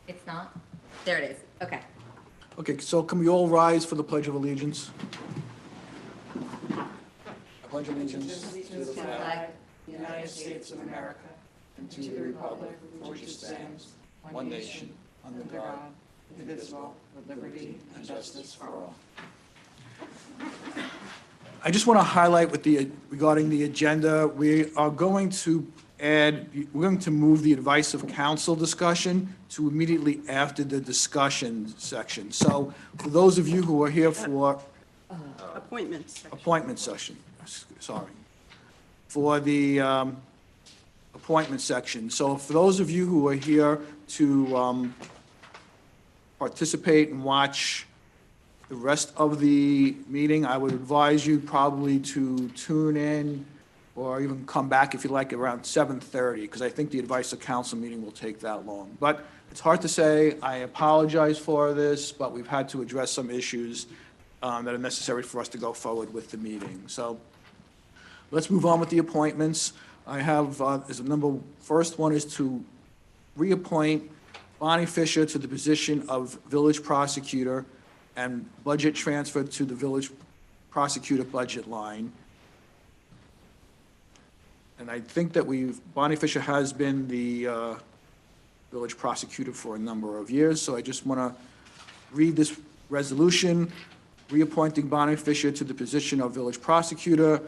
It's not? There it is. Okay. Okay, so can we all rise for the Pledge of Allegiance? I pledge allegiance to the flag of the United States of America, and to the republic for which it stands, one nation, under God, indivisible, with liberty and justice for all. I just want to highlight regarding the agenda, we're going to move the advice of counsel discussion to immediately after the discussion section. So for those of you who are here for appointment session, sorry, for the appointment section. So for those of you who are here to participate and watch the rest of the meeting, I would advise you probably to tune in or even come back if you like around 7:30, because I think the advice of counsel meeting will take that long. But it's hard to say. I apologize for this, but we've had to address some issues that are necessary for us to go forward with the meeting. So let's move on with the appointments. I have, first one is to reappoint Bonnie Fisher to the position of village prosecutor and budget transfer to the village prosecutor budget line. And I think that Bonnie Fisher has been the village prosecutor for a number of years, so I just want to read this resolution, reappointing Bonnie Fisher to the position of village prosecutor.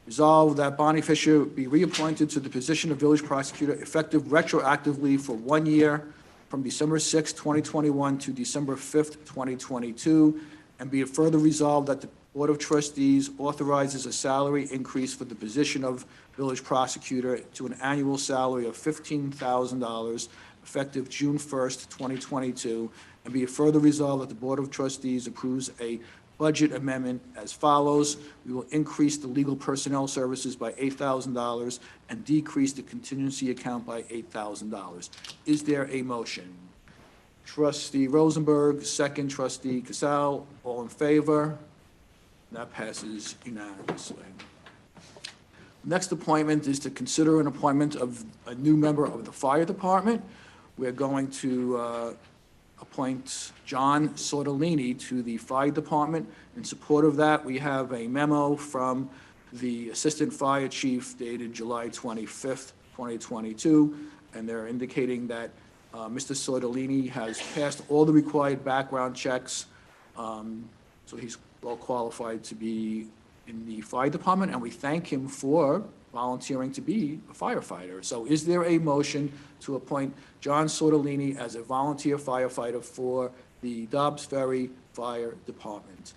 Resolved that Bonnie Fisher be reappointed to the position of village prosecutor effective retroactively for 1 year from December 6, 2021 to December 5th, 2022, and be it further resolved that the Board of Trustees authorizes a salary increase for the position of village prosecutor to an annual salary of $15,000 effective June 1st, 2022, and be it further resolved that the Board of Trustees approves a budget amendment as follows. We will increase the legal personnel services by $8,000 and decrease the contingency account by $8,000. Is there a motion? Trustee Rosenberg, second. Trustee Casal, all in favor? That passes unanimously. Next appointment is to consider an appointment of a new member of the fire department. We're going to appoint John Sortolini to the fire department. In support of that, we have a memo from the assistant fire chief dated July 25th, 2022, and they're indicating that Mr. Sortolini has passed all the required background checks, so he's well qualified to be in the fire department, and we thank him for volunteering to be a firefighter. So is there a motion to appoint John Sortolini as a volunteer firefighter for the Dobbs Ferry Fire Department?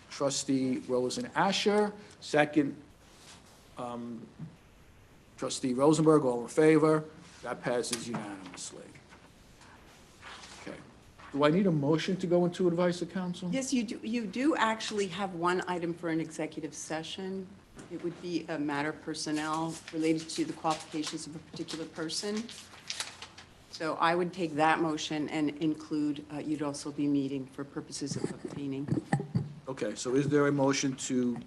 Trustee Rosen Asher, second. Trustee Rosenberg, all in favor? That passes unanimously. Okay. Do I need a motion to go into advice of counsel? Yes, you do. You do actually have one item for an executive session. It would be a matter of personnel related to the qualifications of a particular person. So I would take that motion and include, you'd also be meeting for purposes of obtaining. Okay, so is there a motion to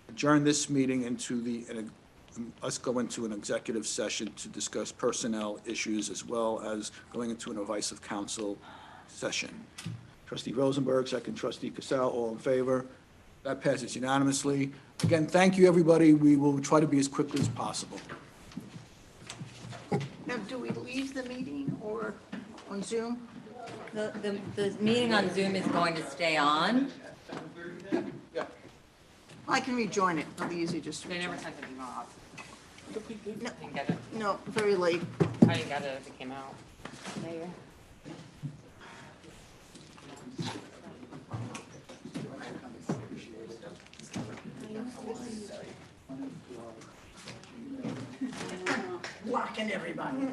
adjourn this meeting into us go into an executive session to discuss personnel issues as well as going into an advice of counsel session? Trustee Rosenberg, second. Trustee Casal, all in favor? That passes unanimously. Again, thank you, everybody. We will try to be as quickly as possible. Now, do we leave the meeting or on Zoom? The meeting on Zoom is going to stay on. Yeah. I can rejoin it. It'll be easy just to They rejoin. never sent an email out. No, Didn't get it. no, very late. I didn't get it if it came out later. Blocking everybody.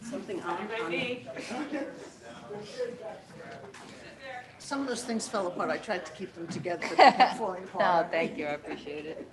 Something on. Some of those things fell apart. I tried to keep them together, but they kept falling apart. No, thank you. I appreciate it.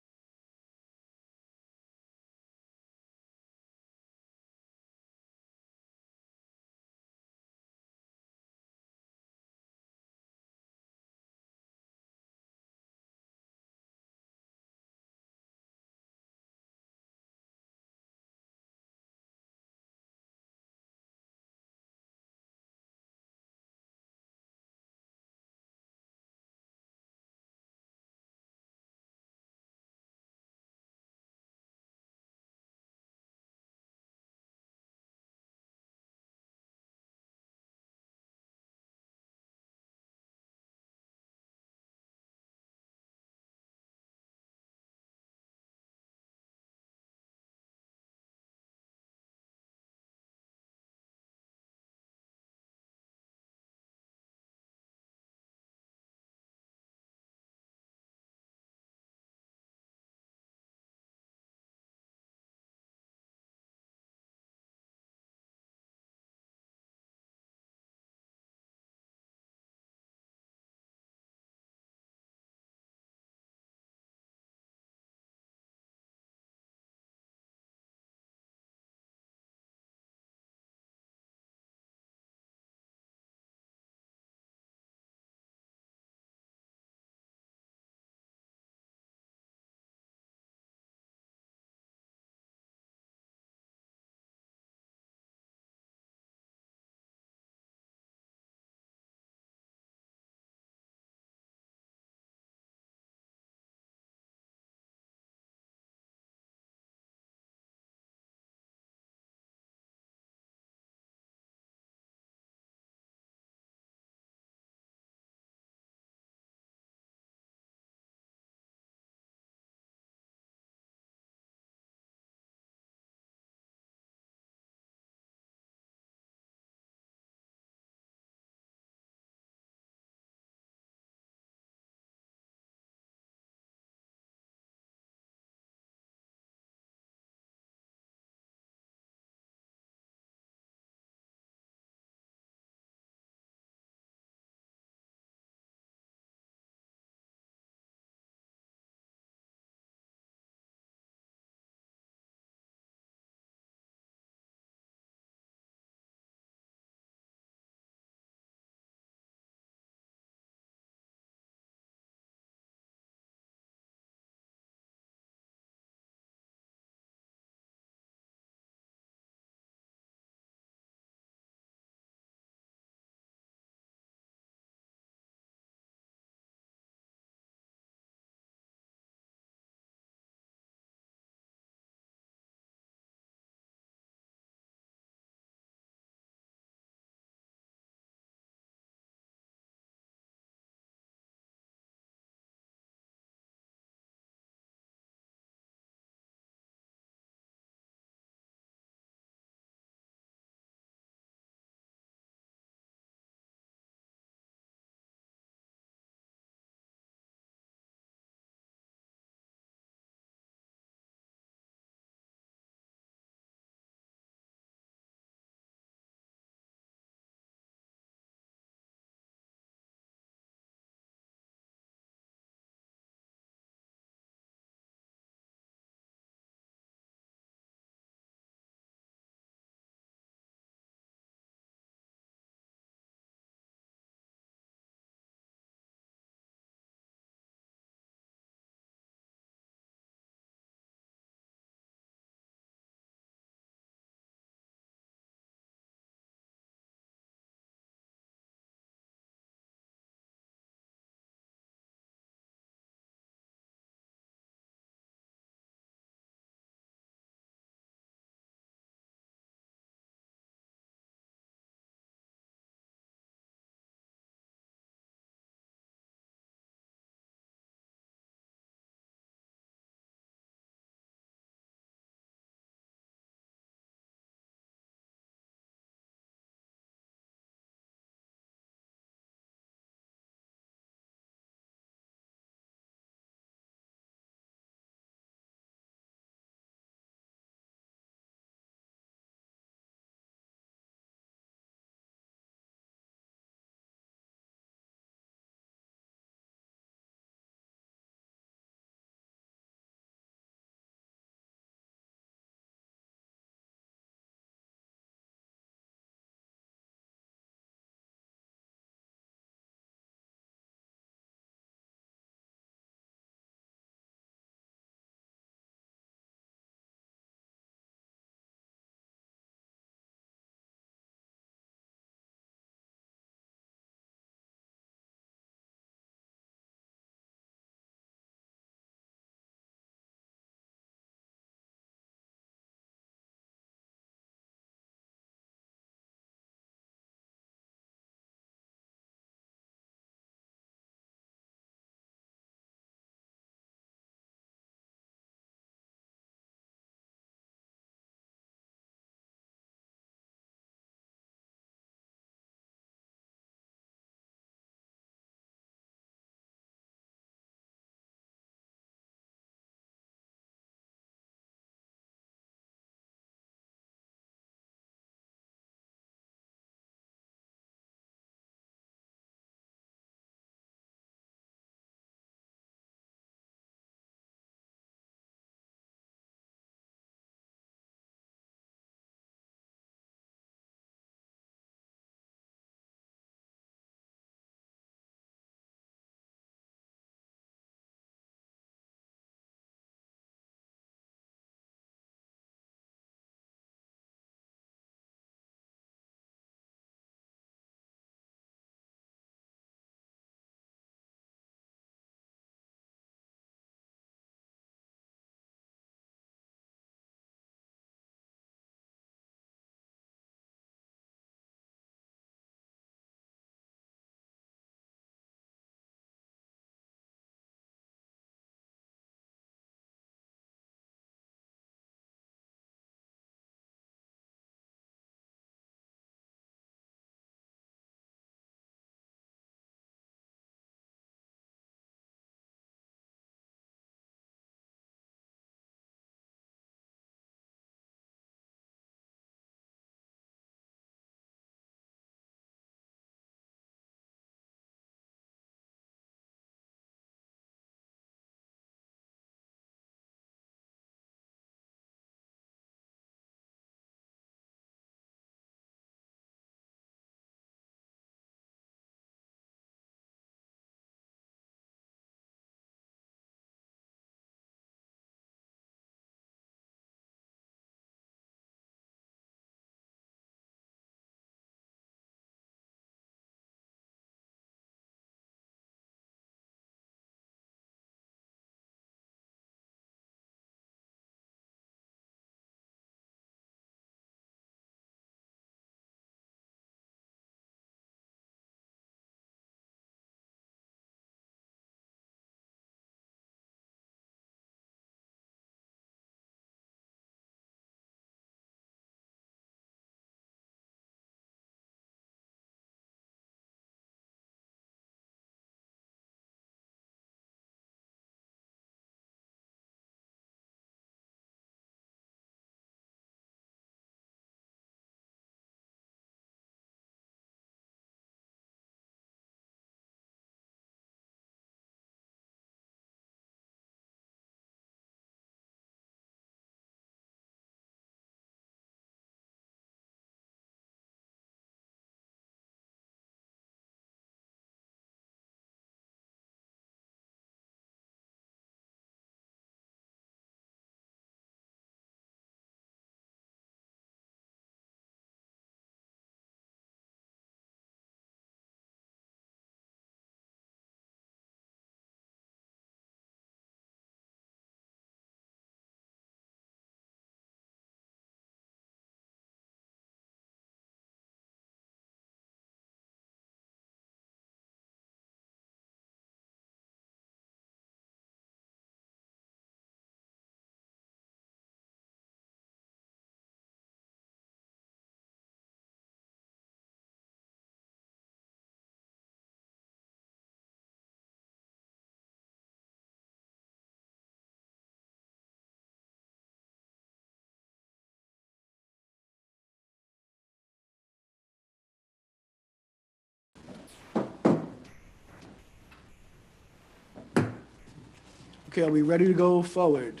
Okay, are we ready to go forward?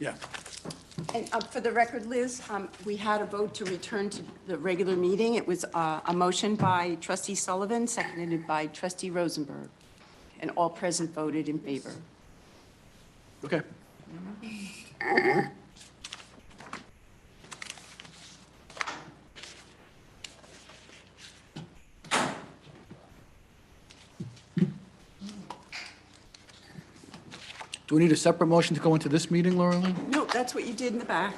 Yeah. And for the record, Liz, we had a vote to return to the regular meeting. It was a motion by trustee Sullivan, seconded by trustee Rosenberg, and all present voted in favor. Okay. Do we need a separate motion to go into this meeting, Laura Lynn? No, that's what you did in the back.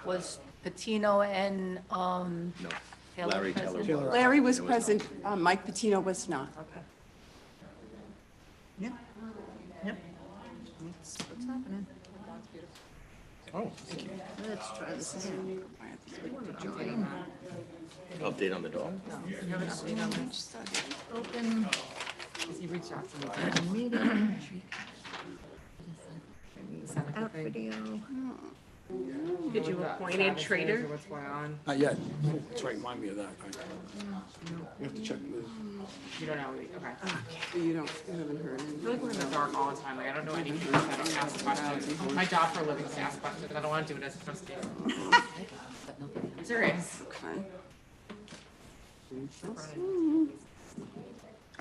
Was Patino and, Taylor Larry present? Taylor. Larry was present, Mike Patino was not. Yep. Yep. What's happening? Oh. Let's try this again. Update on the dog? Open He reached out to me. meeting, Seneca out thing. video. Did you appoint a trader? What's going on? Not yet. That's right, remind me of that. We have to check with, You don't know, okay. You haven't heard I anything. feel like we're in the dark all the time, like I don't know any proof, I don't ask questions. My job for a living is to ask questions, I don't wanna do it as a trustee. I'm serious. Okay.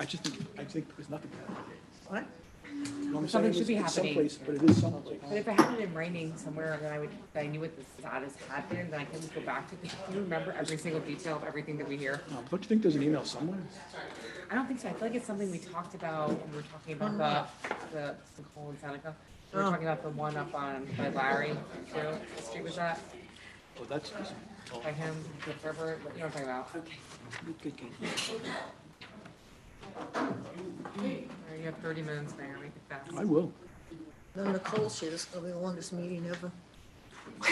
I think there's nothing. What? You know what I'm Something saying? should be It's happening. someplace, but it is someplace. But if it had been raining somewhere, then I knew what the status had been, then I can go back to, do you remember every single detail of everything that we hear? Don't you think there's an email somewhere? I don't think so, I feel like it's something we talked about when we were talking about the Nicole and Seneca. We were talking about the one up on, by Larry, too, what street was that, Oh, that's, by him, the river, you know what I'm talking about? Good, good. You have 30 minutes, Mayor, make it fast. I will. No, Nicole said it's gonna be the longest meeting ever. I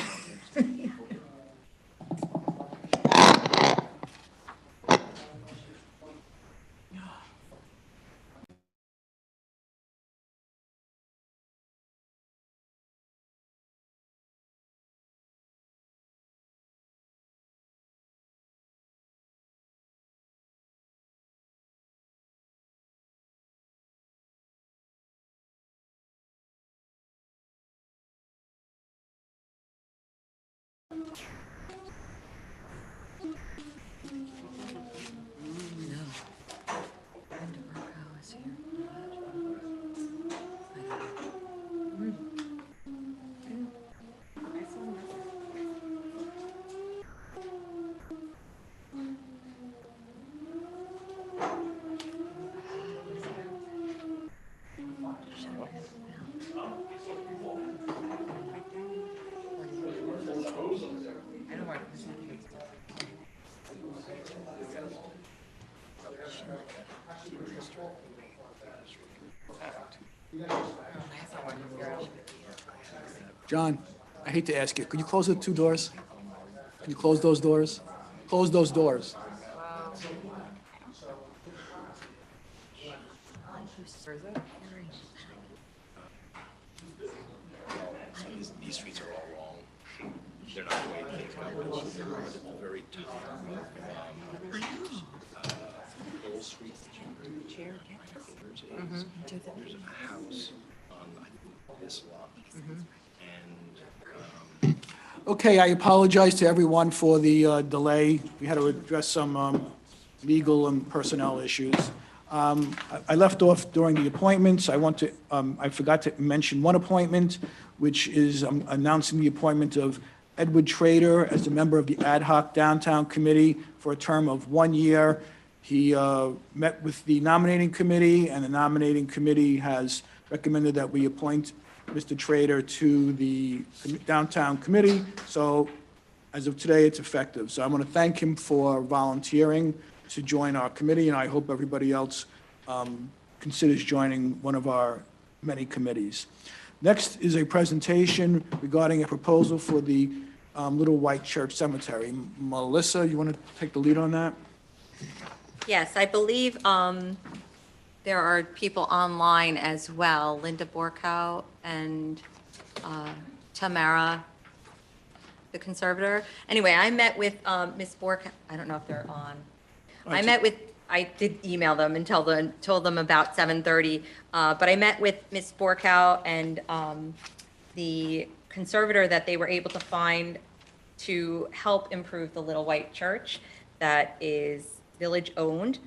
know why. John, I hate to ask you, could you close the two doors? Can you close those doors? Close those doors. Where is it? These streets are all wrong. They're not the way things go. At the very top. Whole Street. There's a house on this lot. And Okay, I apologize to everyone for the delay. We had to address some legal and personnel issues. I left off during the appointments. I forgot to mention one appointment, which is announcing the appointment of Edward Trader as a member of the Ad hoc Downtown Committee for a term of 1 year. He met with the nominating committee, and the nominating committee has recommended that we appoint Mr. Trader to the Downtown Committee. So as of today, it's effective. So I want to thank him for volunteering to join our committee, and I hope everybody else considers joining one of our many committees. Next is a presentation regarding a proposal for the Little White Church Cemetery. Melissa, you want to take the lead on that? Yes, I believe there are people online as well, Linda Borkow and Tamara, the conservator. Anyway, I met with Ms. Borkow, I don't know if they're on. I met with I did email them and told them about 7:30. But I met with Ms. Borkow and the conservator that they were able to find to help improve the Little White Church that is village-owned.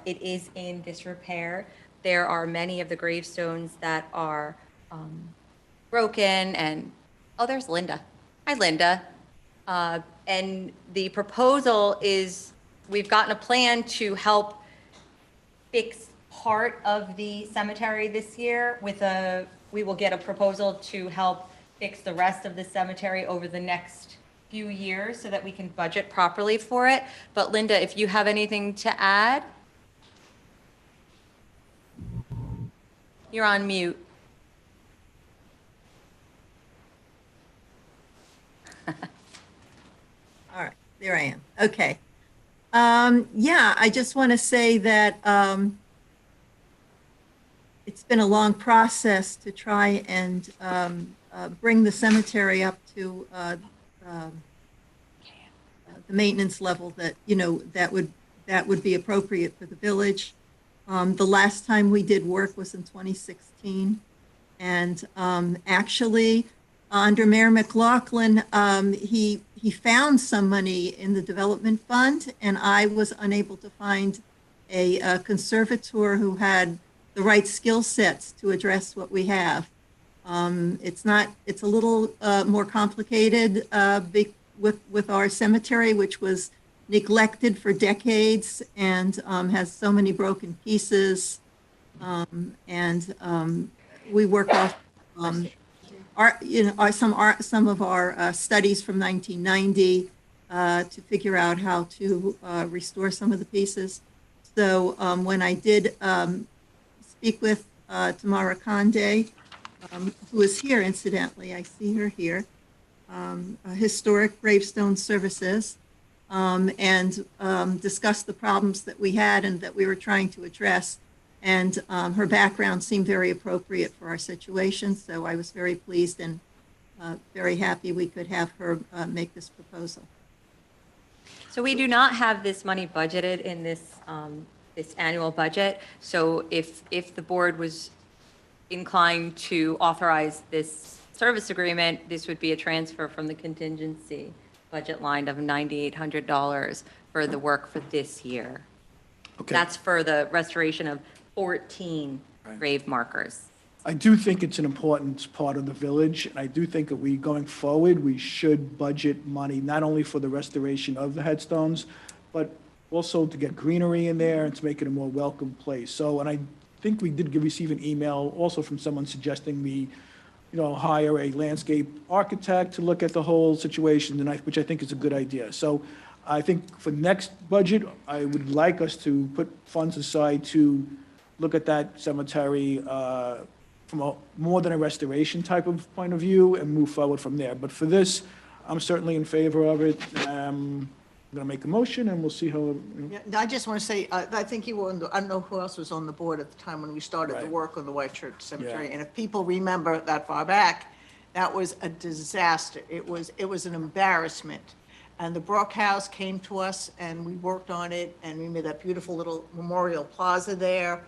It is in disrepair. There are many of the gravestones that are broken and, oh, there's Linda. Hi, Linda. And the proposal is, we've gotten a plan to help fix part of the cemetery this year we will get a proposal to help fix the rest of the cemetery over the next few years so that we can budget properly for it. But Linda, if you have anything to add? You're on mute. All right, there I am. Okay. Yeah, I just want to say that it's been a long process to try and bring the cemetery up to the maintenance level that, that would be appropriate for the village. The last time we did work was in 2016. And actually, under Mayor McLaughlin, he found some money in the development fund, and I was unable to find a conservator who had the right skill sets to address what we have. It's a little more complicated with our cemetery, which was neglected for decades and has so many broken pieces. We work off some of our studies from 1990 to figure out how to restore some of the pieces. So when I did speak with Tamara Conde, who is here incidentally, I see her here, Historic Gravestone Services, and discussed the problems that we had and that we were trying to address. And her background seemed very appropriate for our situation, so I was very pleased and very happy we could have her make this proposal. So we do not have this money budgeted in this annual budget. So if the board was inclined to authorize this service agreement, this would be a transfer from the contingency budget line of $9,800 for the work for this year. Okay. That's for the restoration of 14 grave markers. I do think it's an important part of the village, and I do think that going forward, we should budget money not only for the restoration of the headstones, but also to get greenery in there and to make it a more welcome place. So, and I think we did receive an email also from someone suggesting we, hire a landscape architect to look at the whole situation, which I think is a good idea. So I think for next budget, I would like us to put funds aside to look at that cemetery from more than a restoration type of point of view and move forward from there. But for this, I'm certainly in favor of it. I'm going to make a motion and we'll see how. Yeah, I just want to say, I think you were, I don't know who else was on the board at the time when we started the Right. work on the White Church Cemetery. Yeah. And if people remember that far back, that was a disaster. It was an embarrassment. And the Brook House came to us and we worked on it and we made that beautiful little memorial plaza there.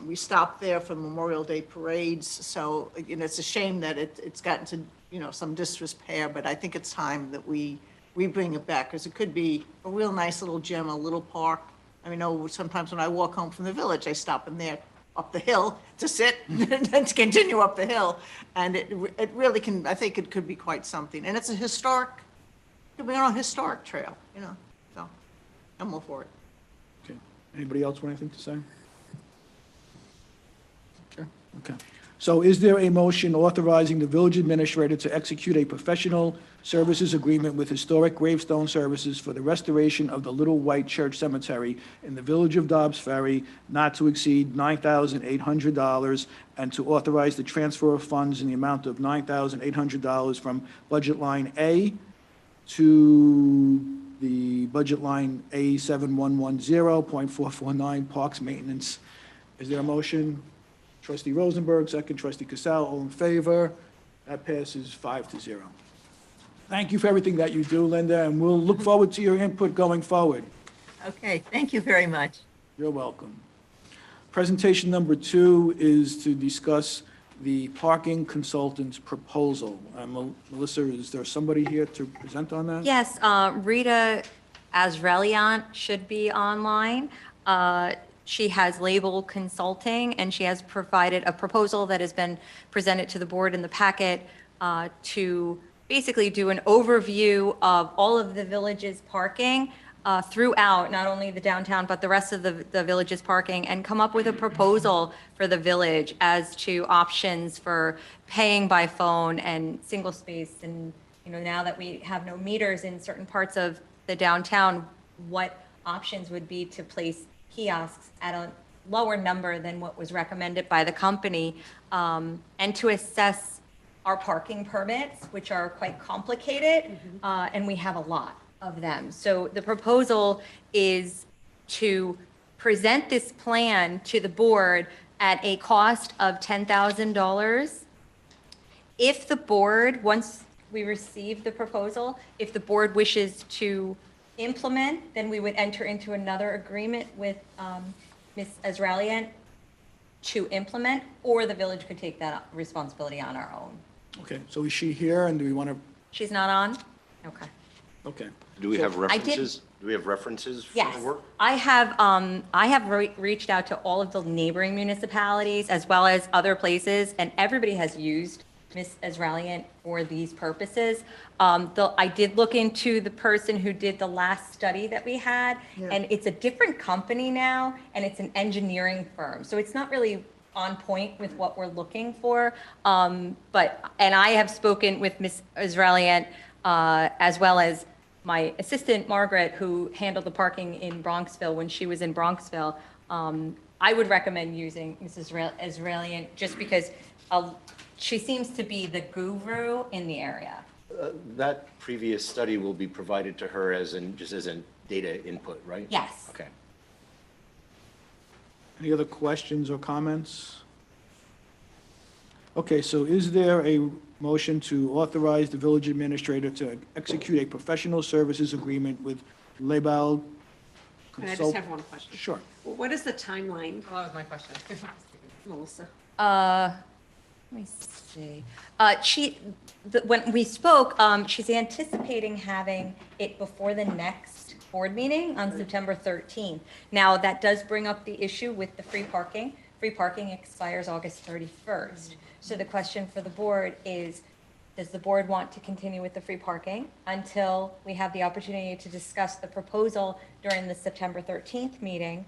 We stopped there for Memorial Day parades. So, it's a shame that it's gotten to, some disrepair, but I think it's time that we bring it back because it could be a real nice little gym, a little park. I know sometimes when I walk home from the village, I stop in there up the hill to sit and then to continue up the hill. And it really can, I think it could be quite something. And it's a historic, it could be on a historic trail, so I'm all for it. Okay. Anybody else want anything to say? Sure. Okay. So is there a motion authorizing the village administrator to execute a professional services agreement with Historic Gravestone Services for the restoration of the Little White Church Cemetery in the village of Dobbs Ferry, not to exceed $9,800, and to authorize the transfer of funds in the amount of $9,800 from budget line A to the budget line A7110.449 Parks Maintenance? Is there a motion? Trustee Rosenberg, second. Trustee Casal, all in favor? That passes 5-0. Thank you for everything that you do, Linda, and we'll look forward to your input going forward. Okay, thank you very much. You're welcome. Presentation number 2 is to discuss the parking consultant's proposal. Melissa, is there somebody here to present on that? Yes, Rita Azrelian should be online. She has Label Consulting, and she has provided a proposal that has been presented to the board in the packet to basically do an overview of all of the village's parking throughout, not only the downtown, but the rest of the village's parking, and come up with a proposal for the village as to options for paying by phone and single space. And, now that we have no meters in certain parts of the downtown, what options would be to place kiosks at a lower number than what was recommended by the company, and to assess our parking permits, which are quite complicated, and we have a lot of them. So the proposal is to present this plan to the board at a cost of $10,000. If the board, once we receive the proposal, if the board wishes to implement, then we would enter into another agreement with Ms. Azrelian to implement, or the village could take that responsibility on our own. Okay, so is she here, and do we want to, She's not on? Okay. okay. Do we have I did- references? Do we have references for Yes, the work? I have reached out to all of the neighboring municipalities as well as other places, and everybody has used Ms. Azrelian for these purposes. I did look into the person who did the last study that we had, and it's a different company now, and it's an engineering firm. So it's not really on point with what we're looking for. And I have spoken with Ms. Azrelian as well as my assistant, Margaret, who handled the parking in Bronxville when she was in Bronxville. I would recommend using Mrs. Azrelian just because she seems to be the guru in the area. That previous study will be provided to her just as a data input, right? Yes. Okay. Any other questions or comments? Okay, so is there a motion to authorize the village administrator to execute a professional services agreement with Label And I just Consult? have one question. Sure. What is the timeline, Well, that was my question. Melissa? Let me see. When we spoke, she's anticipating having it before the next board meeting on September 13th. Now, that does bring up the issue with the free parking. Free parking expires August 31st. So the question for the board is, does the board want to continue with the free parking until we have the opportunity to discuss the proposal during the September 13th meeting,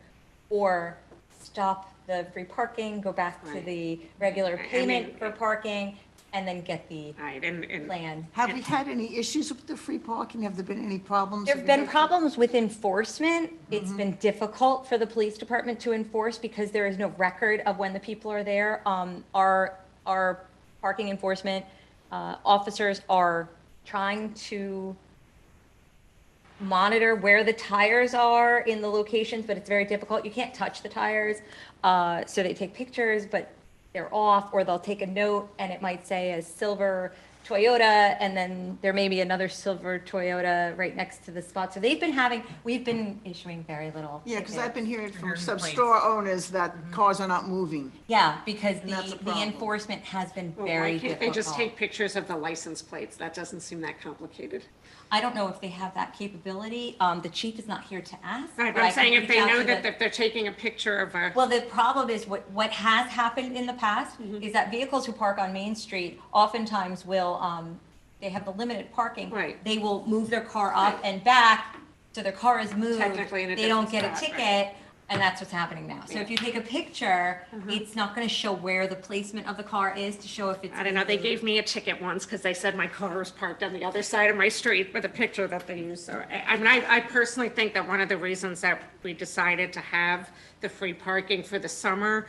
or stop the free parking, go back to Right. the regular I mean, payment for parking, and then get the All right, and plan? Have we had any issues with the free parking? Have there been any problems? There have been problems with enforcement. It's been difficult for the police department to enforce because there is no record of when the people are there. Our parking enforcement officers are trying to monitor where the tires are in the locations, but it's very difficult. You can't touch the tires. So they take pictures, but they're off, or they'll take a note and it might say a silver Toyota, and then there may be another silver Toyota right next to the spot. So we've been issuing very little. Yeah, because tickets. I've been hearing from Hearing some complaints. store owners that cars are not moving. Yeah, because And that's a the problem. enforcement has been well, very why can't difficult. they just take pictures of the license plates? That doesn't seem that complicated. I don't know if they have that capability. The chief is not here to ask. Right, but but I I'm saying can if reach they out know to that the- if they're taking a picture of a, Well, the problem is what has happened in the past is that vehicles who park on Main Street oftentimes will, they have the limited parking. Right. They will move their car up and back, so their car is moved. Technically in a They don't different get a spot, ticket, and that's what's happening now. So if you take a picture, Mm-hmm. it's not gonna show where the placement of the car is to show if it's. I don't know, they moved. gave me a ticket once because they said my car was parked on the other side of my street with a picture that they used. So I personally think that one of the reasons that we decided to have the free parking for the summer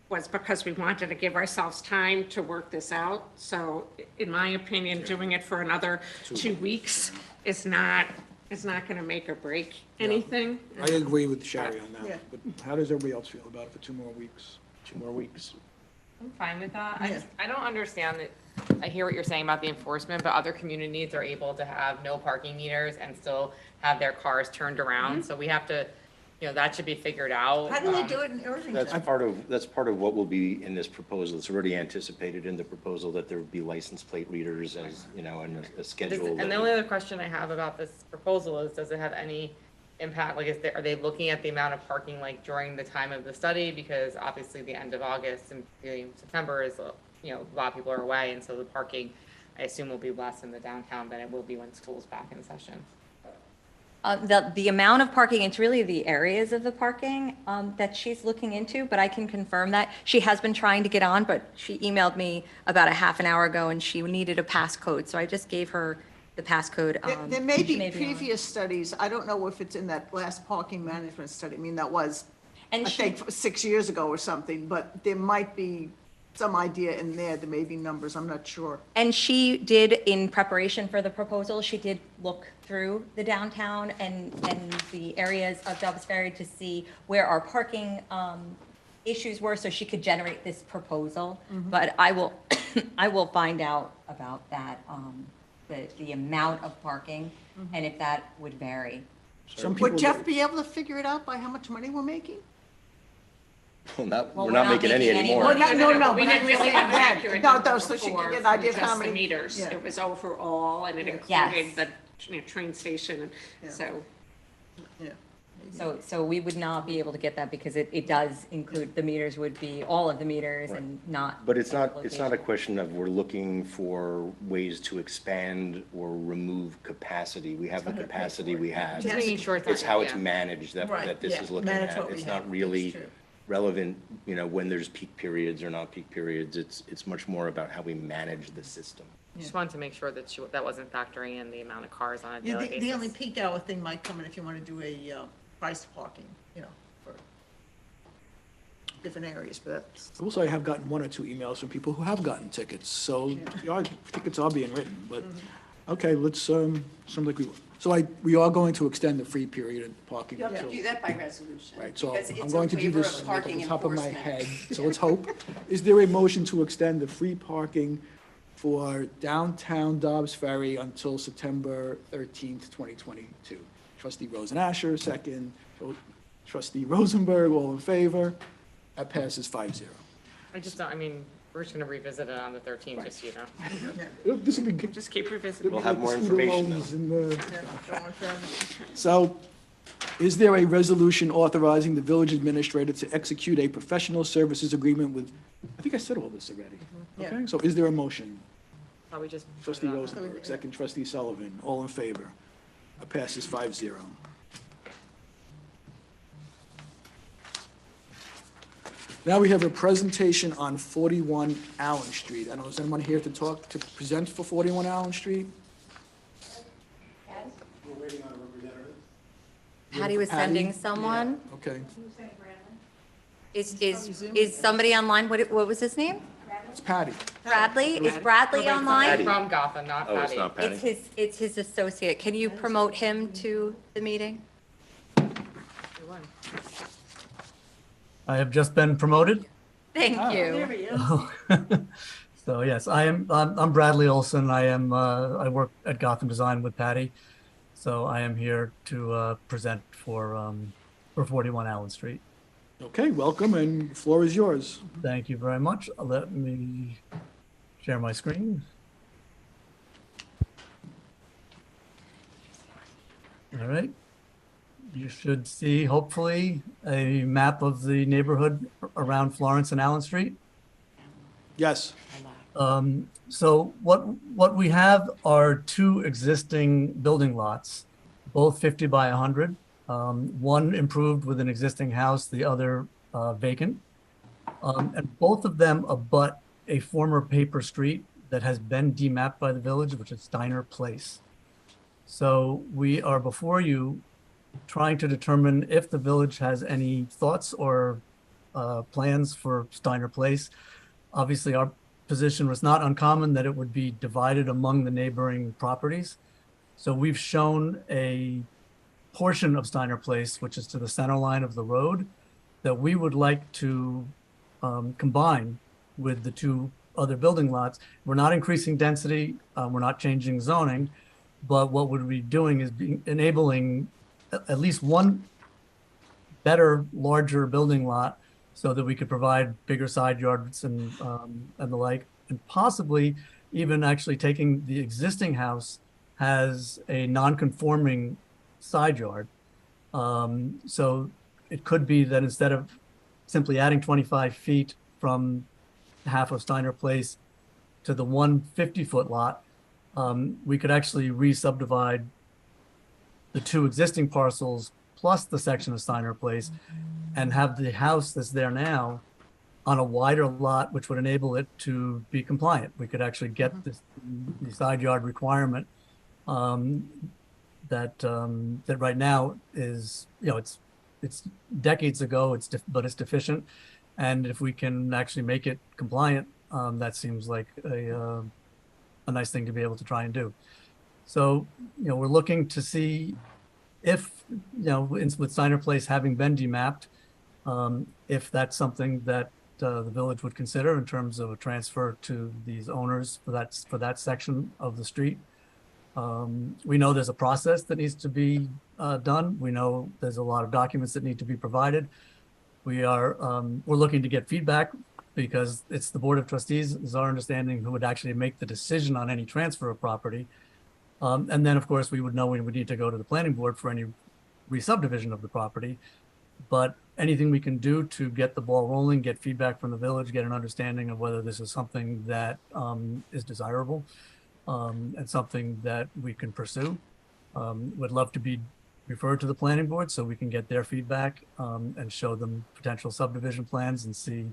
was because we wanted to give ourselves time to work this out. So in my opinion, doing it for another 2 weeks is not going to make or break anything. I agree with Sherry on Yeah. that, but how does everybody else feel about it for 2 more weeks? 2 more weeks. I'm fine with that. Yeah. I don't understand that, I hear what you're saying about the enforcement, but other communities are able to have no parking meters and still have their cars turned around, so we have to, that should be figured out. How do they do it in Irvington? That's part of what will be in this proposal. It's already anticipated in the proposal that there would be license plate readers and, and a schedule. And the only other question I have about this proposal is, does it have any impact, like, are they looking at the amount of parking, like, during the time of the study? Because obviously the end of August and beginning of September is, a lot of people are away, and so the parking, I assume, will be less in the downtown than it will be when school's back in session. The amount of parking, it's really the areas of the parking that she's looking into, but I can confirm that. She has been trying to get on, but she emailed me about a half an hour ago, and she needed a passcode, so I just gave her the passcode. There may She be on. previous studies, I don't know if it's in that last parking management study, I mean, that was, I And think, she, 6 years ago or something, but there might be some idea in there may be numbers, I'm not sure. and she did, in preparation for the proposal, she did look through the downtown and the areas of Dobbs Ferry to see where our parking issues were, so she could generate this proposal. But I will, I will find out about that, the amount of parking, and if that would vary. Some people. Would Jeff be able to figure it out by how much money we're making? Well, We're not making any anymore. Well, no, We but didn't I'm really just have saying, accurate no, numbers so she before can get an for idea of how just the many. meters. Yeah. It was overall, and it Yes. included the train station, Yeah. so. Yeah. So we would not be able to get that because it does include, the meters would be all of the meters and not. But it's not a location. question of we're looking for ways to expand or remove capacity. We have the capacity we have. Just making sure It's how it's yeah. managed that Right, this yeah, is looking manage at. what we It's have, not really that's true. relevant, when there's peak periods or not peak periods. It's much more about how we manage the system. Just wanted to make sure that that wasn't factoring in the amount of cars on a Yeah, daily the only basis. peak hour thing might come in if you want to do a price parking, for different areas, but that's. Also, I have gotten one or two emails from people who have gotten tickets, so tickets are being written, but, okay, let's, something like we are going to extend the free period of parking. You have to until- do that by resolution. Right, so because I'm it's going a to do waiver this of off parking the top of my enforcement. head, so let's hope. Is there a motion to extend the free parking for downtown Dobbs Ferry until September 13th, 2022? Trustee Rosen-Asher, second. Trustee Rosenberg, all in favor? That passes 5-0. I just don't, we're just gonna revisit it on the 13th, just, so you know. This will be good. Just keep revisiting. We'll have more Student information, loans though. and the- Yeah, go on forever. So, is there a resolution authorizing the village administrator to execute a professional services agreement with, I think I said all this already. Yeah. Okay, so is there a motion? Probably just. put it Trustee on. Rosenberg, second trustee Sullivan, all in favor? That passes 5-0. Now we have a presentation on 41 Allen Street. I don't know, is anyone here to present for 41 Allen Street? Patty was sending someone. Okay, Is somebody online? What was his name? it's Patty. Bradley? Is Bradley online? Patty. From Gotham, not Oh, it's Patty. not Patty? It's his associate. Can you promote him to the meeting? I have just been promoted. Thank you. So yes, I'm Bradley Olson. I work at Gotham Design with Patty. So I am here to present for 41 Allen Street. Okay, welcome, and the floor is yours. Thank you very much. Let me share my screen. All right. You should see, hopefully, a map of the neighborhood around Florence and Allen Street. Yes. So what we have are two existing building lots, both 50 by 100. One improved with an existing house, the other vacant. And both of them abut a former paper street that has been demapped by the village, which is Steiner Place. So we are before you trying to determine if the village has any thoughts or plans for Steiner Place. Obviously, our position was not uncommon that it would be divided among the neighboring properties. So we've shown a portion of Steiner Place, which is to the center line of the road, that we would like to combine with the two other building lots. We're not increasing density, we're not changing zoning, but what we'd be doing is enabling at least one better, larger building lot so that we could provide bigger side yards and the like, and possibly even actually taking the existing house has a non-conforming side yard. So it could be that instead of simply adding 25 feet from half of Steiner Place to the 150-foot lot, we could actually re-subdivide the two existing parcels plus the section of Steiner Place and have the house that's there now on a wider lot, which would enable it to be compliant. We could actually get this, the side yard requirement that right now is, it's decades ago, but it's deficient. And if we can actually make it compliant, that seems like a nice thing to be able to try and do. So, we're looking to see if, with Steiner Place having been demapped, if that's something that the village would consider in terms of a transfer to these owners for that section of the street. We know there's a process that needs to be done. We know there's a lot of documents that need to be provided. We're looking to get feedback because it's the Board of Trustees, is our understanding, who would actually make the decision on any transfer of property. And then, of course, we would know we would need to go to the planning board for any re-subdivision of the property. But anything we can do to get the ball rolling, get feedback from the village, get an understanding of whether this is something that is desirable and something that we can pursue. Would love to be referred to the planning board so we can get their feedback and show them potential subdivision plans and see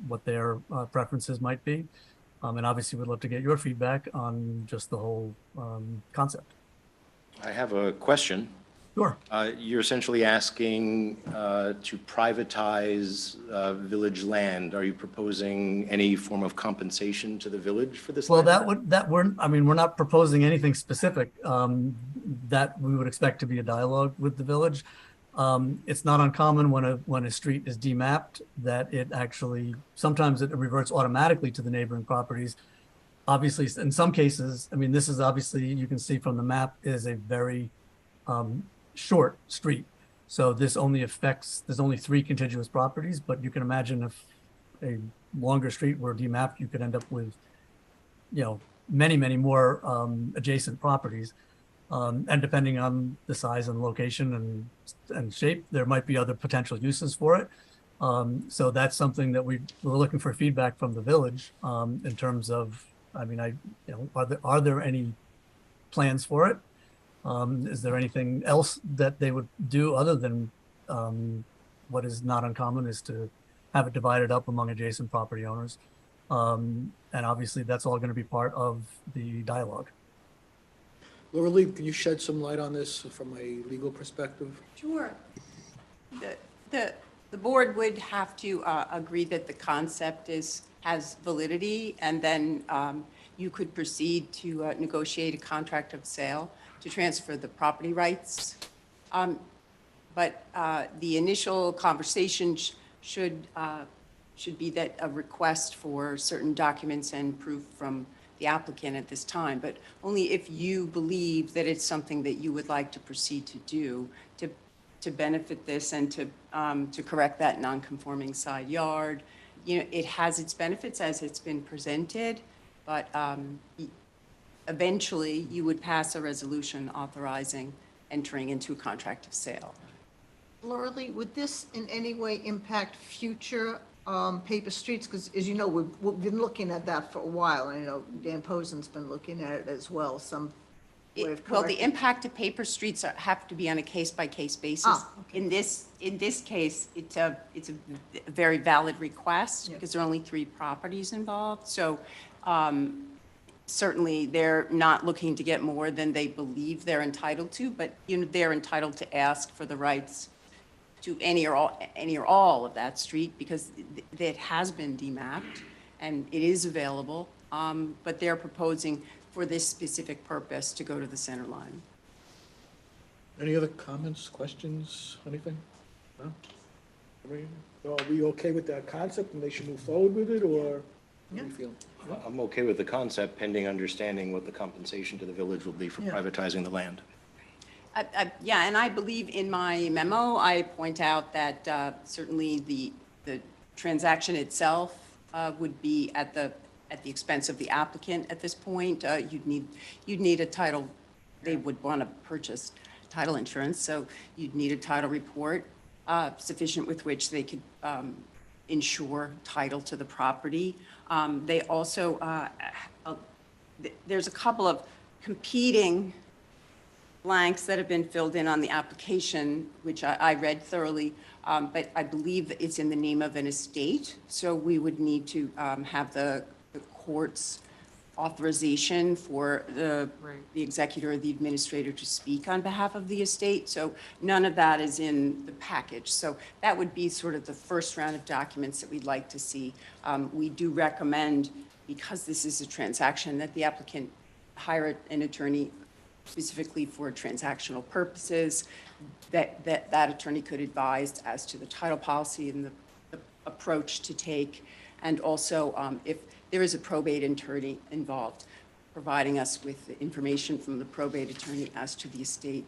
what their preferences might be. And obviously we'd love to get your feedback on just the whole concept. I have a question. Sure. You're essentially asking to privatize village land. Are you proposing any form of compensation to the village for this? Well, land? we're not proposing anything specific that we would expect to be a dialogue with the village. It's not uncommon when a street is demapped that it actually, sometimes it reverts automatically to the neighboring properties. Obviously, in some cases, this is obviously, you can see from the map, is a very short street. So there's only 3 contiguous properties, but you can imagine if a longer street were demapped, you could end up with, many, many more adjacent properties. And depending on the size and location and shape, there might be other potential uses for it. So that's something that we're looking for feedback from the village in terms of, are there any plans for it? Is there anything else that they would do other than what is not uncommon is to have it divided up among adjacent property owners? And obviously that's all going to be part of the dialogue. Laura Lee, can you shed some light on this from a legal perspective? Sure. The board would have to agree that the concept has validity, and then you could proceed to negotiate a contract of sale to transfer the property rights. But the initial conversation should be that a request for certain documents and proof from the applicant at this time, but only if you believe that it's something that you would like to proceed to do to benefit this and to correct that non-conforming side yard. It has its benefits as it's been presented, but eventually you would pass a resolution authorizing entering into a contract of sale. Laura Lee, would this in any way impact future paper streets? Because as you know, we've been looking at that for a while. And Dan Posen's been looking at it as well. Well, the impact of paper streets have to be on a case-by-case basis. Okay. In this case, it's a very valid request because there are only 3 properties involved. So certainly they're not looking to get more than they believe they're entitled to, but they're entitled to ask for the rights to any or all of that street because it has been demapped and it is available, but they're proposing for this specific purpose to go to the center line. Any other comments, questions, anything? No? I mean, so are we okay with that concept and they should move forward with it, or what do you feel? I'm okay with the concept pending understanding what the compensation to the village will be for Yeah. privatizing the land. Yeah, and I believe in my memo, I point out that certainly the transaction itself would be at the expense of the applicant at this point. You'd need a title, they would want to purchase title insurance, so you'd need a title report sufficient with which they could insure title to the property. They also, there's a couple of competing blanks that have been filled in on the application, which I read thoroughly, but I believe that it's in the name of an estate, so we would need to have the court's authorization for the executor or the administrator to speak on behalf of the estate, so none of that is in the package. So that would be sort of the first round of documents that we'd like to see. We do recommend, because this is a transaction, that the applicant hire an attorney specifically for transactional purposes, that attorney could advise as to the title policy and the approach to take, and also if there is a probate attorney involved, providing us with the information from the probate attorney as to the estate.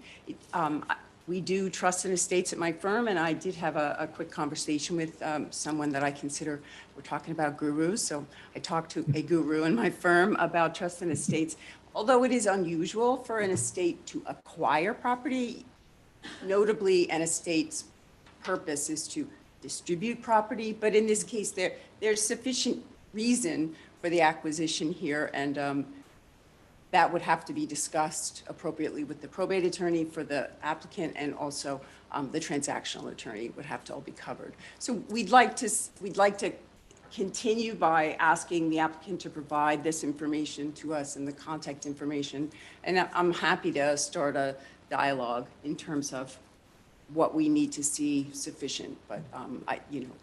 We do trust in estates at my firm, and I did have a quick conversation with someone that I consider, we're talking about gurus, so I talked to a guru in my firm about trust in estates. Although it is unusual for an estate to acquire property, notably an estate's purpose is to distribute property, but in this case, there's sufficient reason for the acquisition here, and that would have to be discussed appropriately with the probate attorney for the applicant, and also the transactional attorney would have to all be covered. So we'd like to continue by asking the applicant to provide this information to us and the contact information, and I'm happy to start a dialogue in terms of what we need to see sufficient, but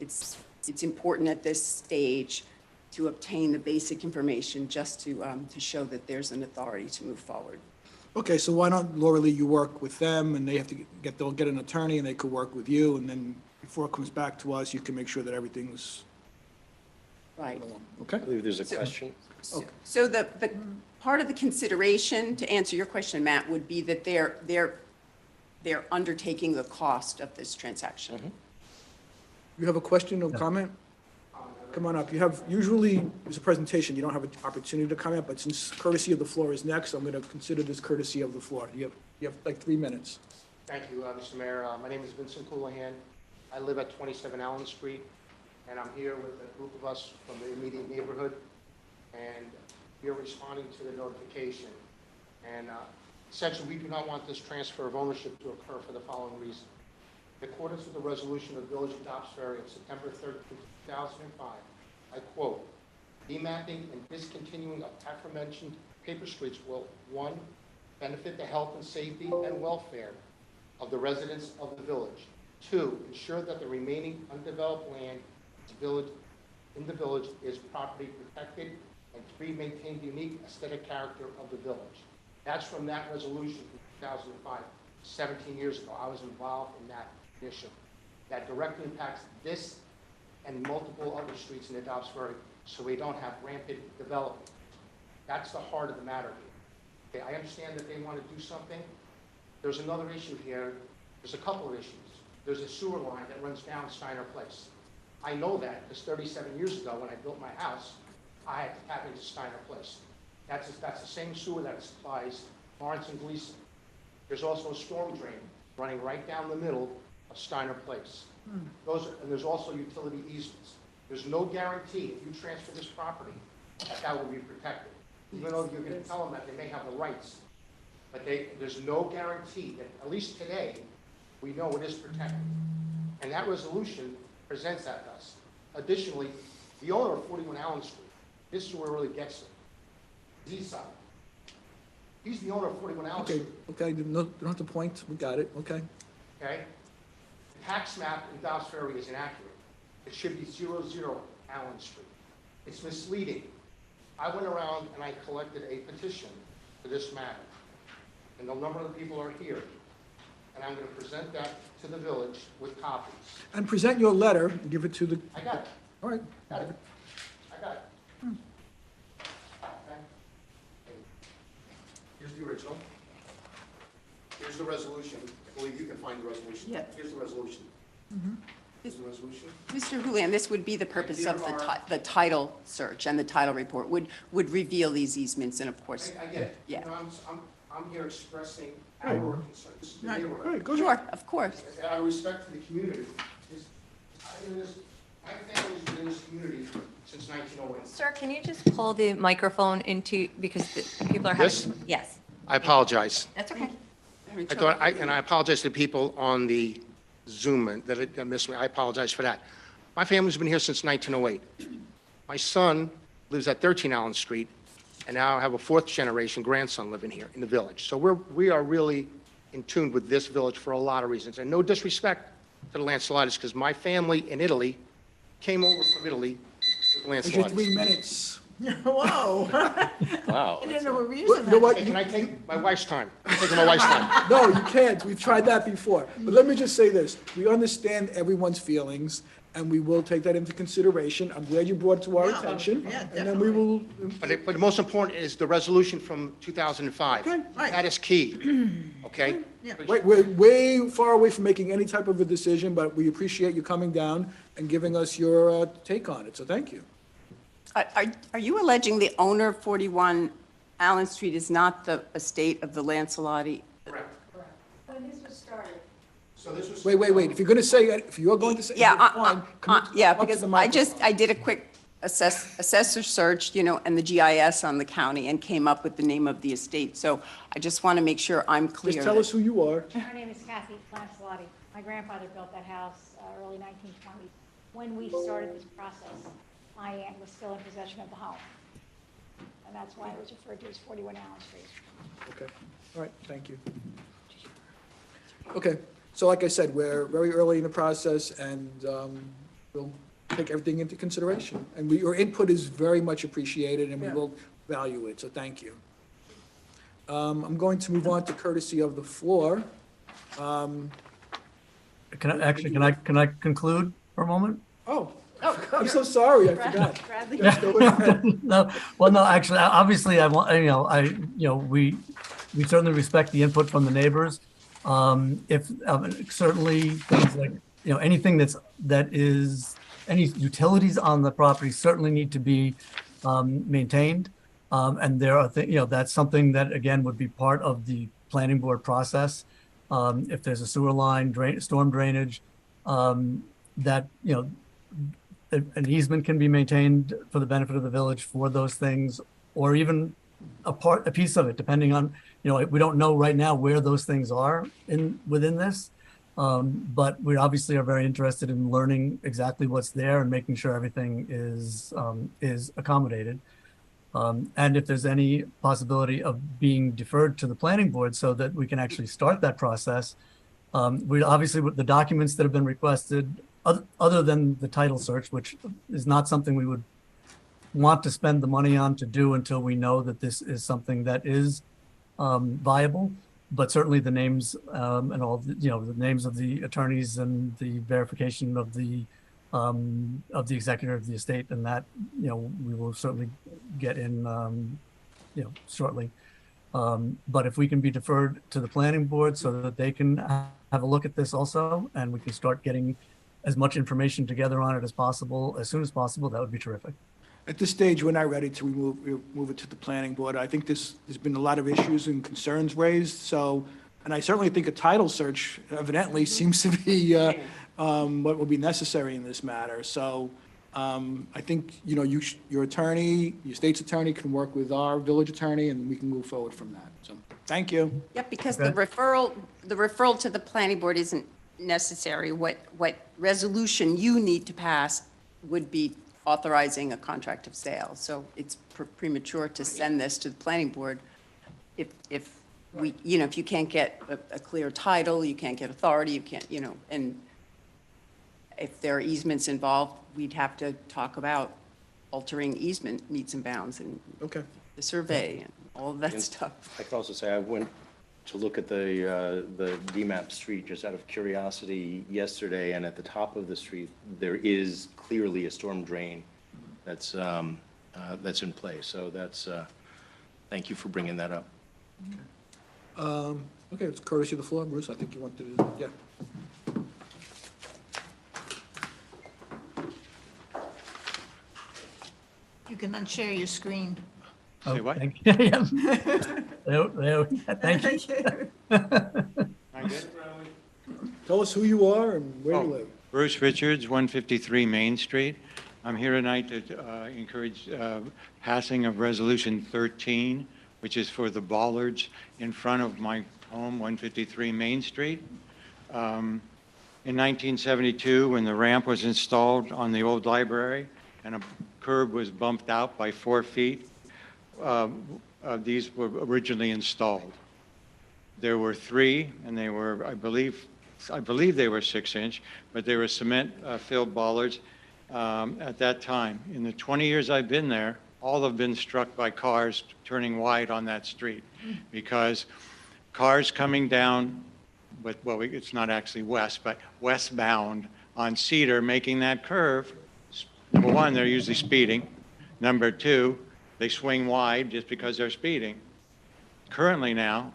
it's important at this stage to obtain the basic information just to show that there's an authority to move forward. Okay, so why don't, Laura Lee, you work with them, and they have to they'll get an attorney, and they could work with you, and then before it comes back to us, you can make sure that everything's Right. okay? I believe there's a question. So the part of the consideration, to answer your question, Matt, would be that they're undertaking the cost of this transaction. You have a question or comment? Come on up. Usually, there's a presentation, you don't have an opportunity to comment, but since courtesy of the floor is next, I'm going to consider this courtesy of the floor. You have like 3 minutes. Thank you, Mr. Mayor. My name is Vincent Coulahan. I live at 27 Allen Street, and I'm here with a group of us from the immediate neighborhood, and we are responding to the notification. And essentially, we do not want this transfer of ownership to occur for the following reason. In accordance with the resolution of the Village of Dobbs Ferry of September 13, 2005, I quote, "Demapping and discontinuing of aforementioned paper streets will, 1, benefit the health and safety and welfare of the residents of the village. 2, ensure that the remaining undeveloped land in the village is properly protected, and 3, maintain the unique aesthetic character of the village." That's from that resolution from 2005, 17 years ago. I was involved in that issue. That directly impacts this and multiple other streets in the Dobbs Ferry, so we don't have rampant development. That's the heart of the matter here. Okay, I understand that they want to do something. There's another issue here. There's a couple of issues. There's a sewer line that runs down Steiner Place. I know that because 37 years ago when I built my house, I had to tap into Steiner Place. That's the same sewer that supplies Lawrence and Gleason. There's also a storm drain running right down the middle of Steiner Place. And there's also utility easements. There's no guarantee if you transfer this property that will be protected. Even though you're going to tell them that they may have the rights, but there's no guarantee that, at least today, we know it is protected. And that resolution presents that to us. Additionally, the owner of 41 Allen Street, this is where it really gets it. East side. He's the owner of 41 Allen Street. Okay, don't have to point, we got it, okay. Okay? The tax map in Dobbs Ferry is inaccurate. It should be 00 Allen Street. It's misleading. I went around and I collected a petition for this matter. And the number of the people are here. and I'm going to present that to the village with copies. And present your letter and give it to the, I got it, all right. got it, I got it. Okay. Here's the original. Here's the resolution. I believe you can find the resolution. Yeah. Here's the resolution. Here's the resolution. Mr. Julian, this would be the purpose of Here are- the title search and the title report would reveal these easements and of course. I get it. Yeah. You know, I'm here expressing our concerns. This is the All neighborhood. right, go ahead. Sure, of course. Out of respect for the community, my family's been in this community since 1908. Sir, can you just pull the microphone into, because the people are This? having. Yes, I apologize. that's okay. And I apologize to people on the Zoom that missed me. I apologize for that. My family's been here since 1908. My son lives at 13 Allen Street, and now I have a fourth-generation grandson living here in the village. So we are really in tune with this village for a lot of reasons. And no disrespect to the Lancelotis, because my family in Italy came over from Italy with There's your Lancelotis. 3 minutes. Whoa. Wow. I didn't know we're What- using You know that. what? Hey, can I take my wife's time? I'm taking my wife's time. No, you can't. We've tried that before. But let me just say this. We understand everyone's feelings, and we will take that into consideration. I'm glad you brought it to our Yeah, attention. yeah, And then we will, But the most important is the resolution from 2005. Okay. Right. That is key, okay? Yeah. wait, we're way far away from making any type of a decision, but we appreciate you coming down and giving us your take on it. So thank you. Are you alleging the owner of 41 Allen Street is not the estate of the Lancelotti? Correct. When this was started. So this was. Wait. If you're going to say, if you're going to say, Yeah, fine, come yeah, up to because the I did a microphone. quick assessor search, and the GIS on the county and came up with the name of the estate. So I just want to make sure I'm clear. Just tell us who you are. My name is Kathy Lancelotti. My grandfather built that house early 1920s. When we started this process, my aunt was still in possession of the home. And that's why it was referred to as 41 Allen Street. Okay, all right, thank you. Okay, so like I said, we're very early in the process, and we'll take everything into consideration. And your input is very much appreciated, and we will value it, so thank you. I'm going to move on to courtesy of the floor. Can I conclude for a moment? Oh, I'm so sorry, I forgot. Bradley? Yes, go ahead. No, well, no, actually, obviously, we certainly respect the input from the neighbors. If certainly things like, anything any utilities on the property certainly need to be maintained. And there are that's something that, again, would be part of the planning board process. If there's a sewer line, storm drainage, that, an easement can be maintained for the benefit of the village for those things, or even a piece of it, depending on, we don't know right now where those things are within this. But we obviously are very interested in learning exactly what's there and making sure everything is accommodated. And if there's any possibility of being deferred to the planning board so that we can actually start that process, we obviously, with the documents that have been requested, other than the title search, which is not something we would want to spend the money on to do until we know that this is something that is viable, but certainly the names and all, the names of the attorneys and the verification of the executor of the estate, and that, we will certainly get in, shortly. But if we can be deferred to the planning board so that they can have a look at this also, and we can start getting as much information together on it as possible, as soon as possible, that would be terrific. At this stage, we're not ready to move it to the planning board. I think there's been a lot of issues and concerns raised, and I certainly think a title search evidently seems to be what will be necessary in this matter. So I think, your attorney, your state's attorney can work with our village attorney, and we can move forward from that. So, thank you. Yep, because Okay. the referral to the planning board isn't necessary. What resolution you need to pass would be authorizing a contract of sale. So it's premature to send this to the planning board if we, if you can't get a clear title, you can't get authority, you can't, and if there are easements involved, we'd have to talk about altering easement meets and bounds and Okay. the survey and all of that stuff. I can also say I went look at the DMAP street just out of curiosity yesterday, and at the top of the street, there is clearly a storm drain that's in place. So that's, thank you for bringing that up. Okay, it's courtesy of the floor. Bruce, I think you want to, yeah. You can unshare your screen. Oh, Say what? thank you. Yeah. Thank you. I'm good. Tell us who you are and where you Oh, live. Bruce Richards, 153 Main Street. I'm here tonight to encourage passing of Resolution 13, which is for the bollards in front of my home, 153 Main Street. In 1972, when the ramp was installed on the old library and a curb was bumped out by 4 feet, these were originally installed. There were 3, and they were, I believe they were 6-inch, but they were cement-filled bollards at that time. In the 20 years I've been there, all have been struck by cars turning wide on that street because cars coming down, well, it's not actually west, but westbound on Cedar, making that curve, number one, they're usually speeding. Number two, they swing wide just because they're speeding. Currently now,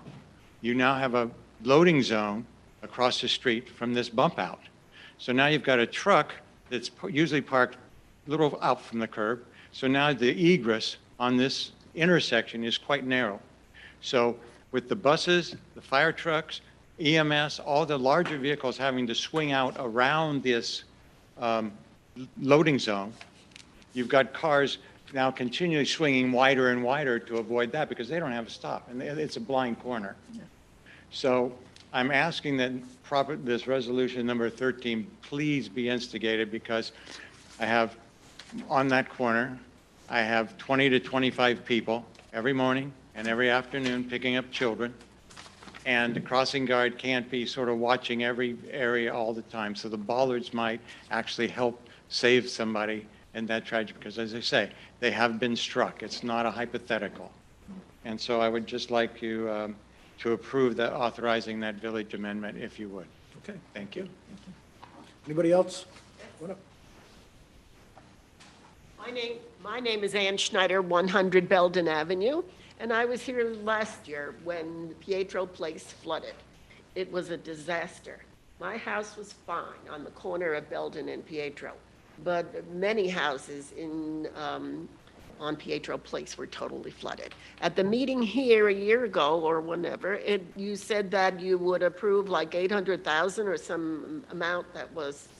you now have a loading zone across the street from this bump out. So now you've got a truck that's usually parked a little out from the curb. So now the egress on this intersection is quite narrow. So with the buses, the fire trucks, EMS, all the larger vehicles having to swing out around this loading zone, you've got cars now continually swinging wider and wider to avoid that because they don't have a stop, and it's a blind corner. So I'm asking that this resolution number 13 please be instigated because I have, on that corner, I have 20 to 25 people every morning and every afternoon picking up children. And the crossing guard can't be sort of watching every area all the time. So the bollards might actually help save somebody in that tragedy because, as I say, they have been struck. It's not a hypothetical. And so I would just like you to approve that, authorizing that village amendment, if you would. Okay. Thank you. Anybody else? What up? My name is Ann Schneider, 100 Belden Avenue, and I was here last year when Pietro Place flooded. It was a disaster. My house was fine on the corner of Belden and Pietro, but many houses on Pietro Place were totally flooded. At the meeting here a year ago or whenever, you said that you would approve like 800,000 or some amount that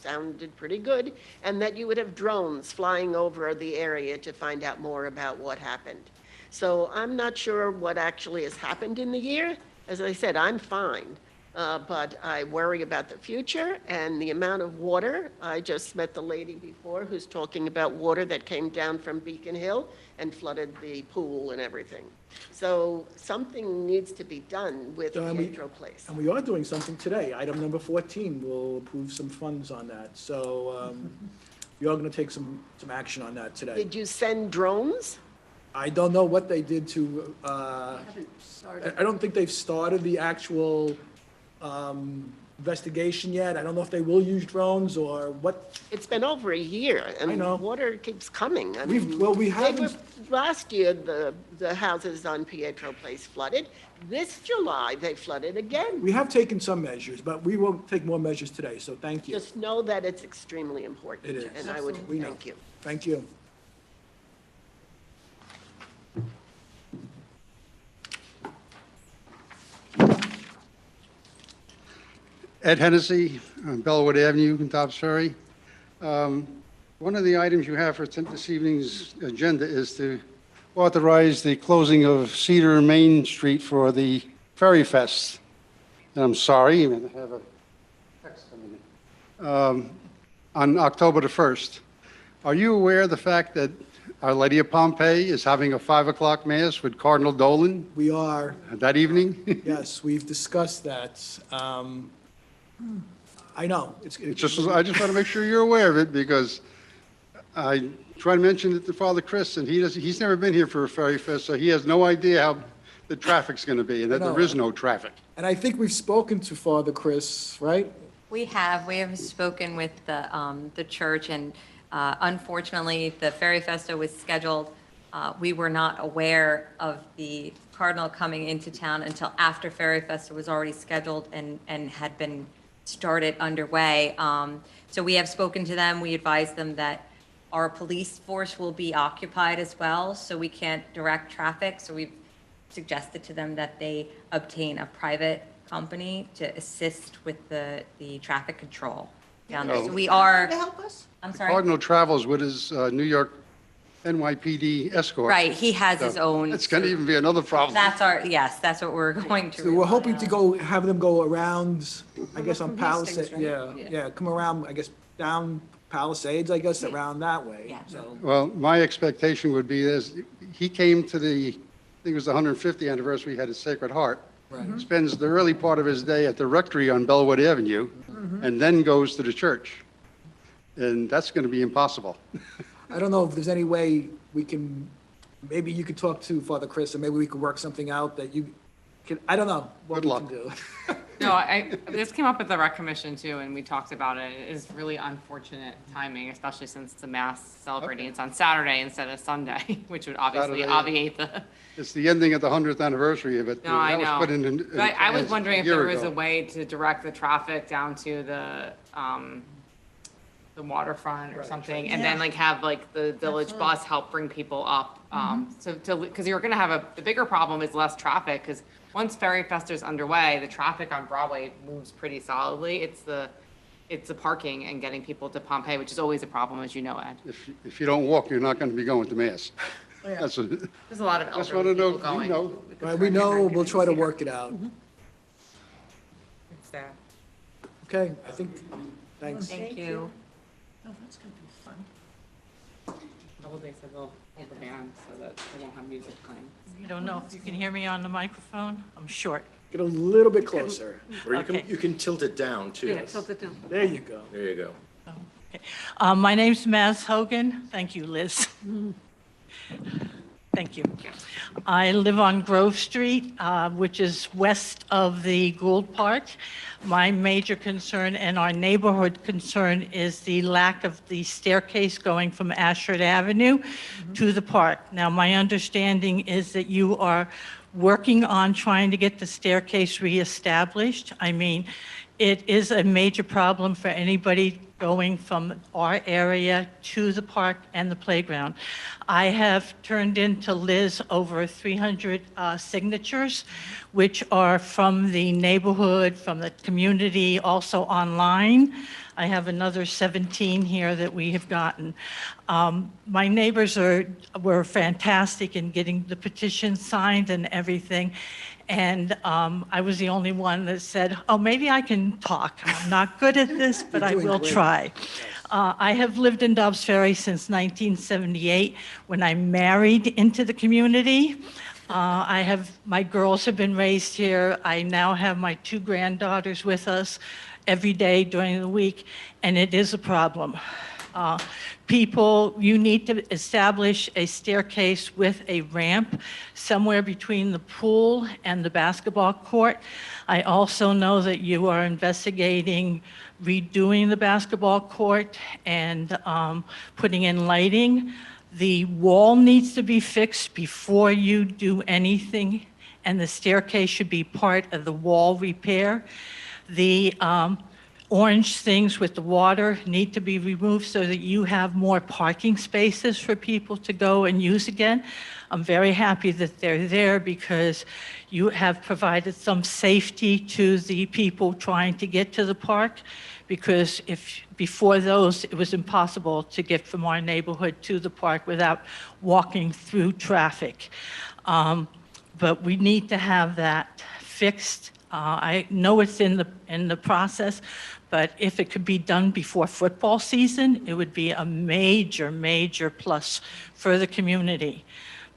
sounded pretty good, and that you would have drones flying over the area to find out more about what happened. So I'm not sure what actually has happened in the year. As I said, I'm fine. But I worry about the future and the amount of water. I just met the lady before who's talking about water that came down from Beacon Hill and flooded the pool and everything. So something needs to be done with Pietro Place. And we are doing something today. Item number 14, we'll approve some funds on that. So we are going to take some action on that today. Did you send drones? I don't know what they did to, I don't think they've started the actual investigation yet. I don't know if they will use drones or what. It's been over a year, and I know. water keeps coming. I We mean, haven't. Last year, the houses on Pietro Place flooded. This July, they flooded again. We have taken some measures, but we will take more measures today, so thank you. Just know that it's extremely important. It is. And I would We know. thank you. Thank you. Ed Hennessy, on Bellwood Avenue in Dobbs Ferry. One of the items you have for this evening's agenda is to authorize the closing of Cedar Main Street for the Ferry Fest. And I'm sorry, I have a text coming in. On October the 1st. Are you aware of the fact that Our Lady of Pompeii is having a 5 o'clock mass with Cardinal Dolan We are, that evening? yes, we've discussed that. I know. I just want to make sure you're aware of it because I tried to mention it to Father Chris and he's never been here for a Ferry Fest, so he has no idea how the traffic's going to be, and that there is no traffic. And I think we've spoken to Father Chris, right? We have spoken with the church, and unfortunately, the Ferry Festa was scheduled. We were not aware of the Cardinal coming into town until after Ferry Festa was already scheduled and had been started underway. So we have spoken to them. We advised them that our police force will be occupied as well, so we can't direct traffic. So we've suggested to them that they obtain a private company to assist with the traffic control down there. So we are, To help us? I'm sorry. Cardinal travels with his New York NYPD escort. Right, he has his So own. It's going to even be another problem. That's that's what we're going to. So we're hoping to have them go around, I guess, on From Hastings, Palisades, right? yeah, come around, I guess, down Palisades, I guess, around that way. Yeah. So, Well, my expectation would be this, he came to the, I think it was the 150th anniversary, he had his Sacred Heart. right. Spends the early part of his day at the rectory on Bellwood Avenue, and then goes to the church. And that's going to be impossible. I don't know if there's any way we can, maybe you could talk to Father Chris, and maybe we could work something out that you can, I don't know what Good we luck. can do. No, this came up at the rec commission too, and we talked about it. It is really unfortunate timing, especially since the mass celebrating it's on Saturday instead of Sunday, which would obviously Saturday. obviate the. It's the ending of the 100th anniversary of it. No, I That was know. put in But I was as wondering if year there was ago. a way to direct the traffic down to the waterfront or something, and then like have like the village bus help bring people up. Because you're gonna have the bigger problem is less traffic, because once Ferry Festa's underway, the traffic on Broadway moves pretty solidly. It's the parking and getting people to Pompeii, which is always a problem, as you know, Ed. If you don't walk, you're not going to be going to mass. That's a, There's a lot of just elderly want to know, people going. you know. Right, we know, we'll try to work it out. It's sad. Okay, I think, thanks. Thank you. Oh, that's going to be fun. They said they'll hold the band so that they won't have music playing. You don't know if you can hear me on the microphone? I'm short. Get a little bit closer. Or you Okay. can, you can tilt it down too. There you go. There you go. Okay. My name's Maz Hogan. Thank you, Liz. Thank you. I live on Grove Street, which is west of the Gould Park. My major concern and our neighborhood concern is the lack of the staircase going from Ashford Avenue to the park. Now, my understanding is that you are working on trying to get the staircase reestablished. I mean, it is a major problem for anybody going from our area to the park and the playground. I have turned in to Liz over 300 signatures, which are from the neighborhood, from the community, also online. I have another 17 here that we have gotten. My neighbors were fantastic in getting the petition signed and everything. And I was the only one that said, oh, maybe I can talk. I'm not good at this, but I will try. I have lived in Dobbs Ferry since 1978, when I married into the community. My girls have been raised here. I now have my 2 granddaughters with us every day during the week, and it is a problem. You need to establish a staircase with a ramp somewhere between the pool and the basketball court. I also know that you are investigating redoing the basketball court and putting in lighting. The wall needs to be fixed before you do anything, and the staircase should be part of the wall repair. The orange things with the water need to be removed so that you have more parking spaces for people to go and use again. I'm very happy that they're there because you have provided some safety to the people trying to get to the park, because before those, it was impossible to get from our neighborhood to the park without walking through traffic. But we need to have that fixed. I know it's in the process, but if it could be done before football season, it would be a major, major plus for the community.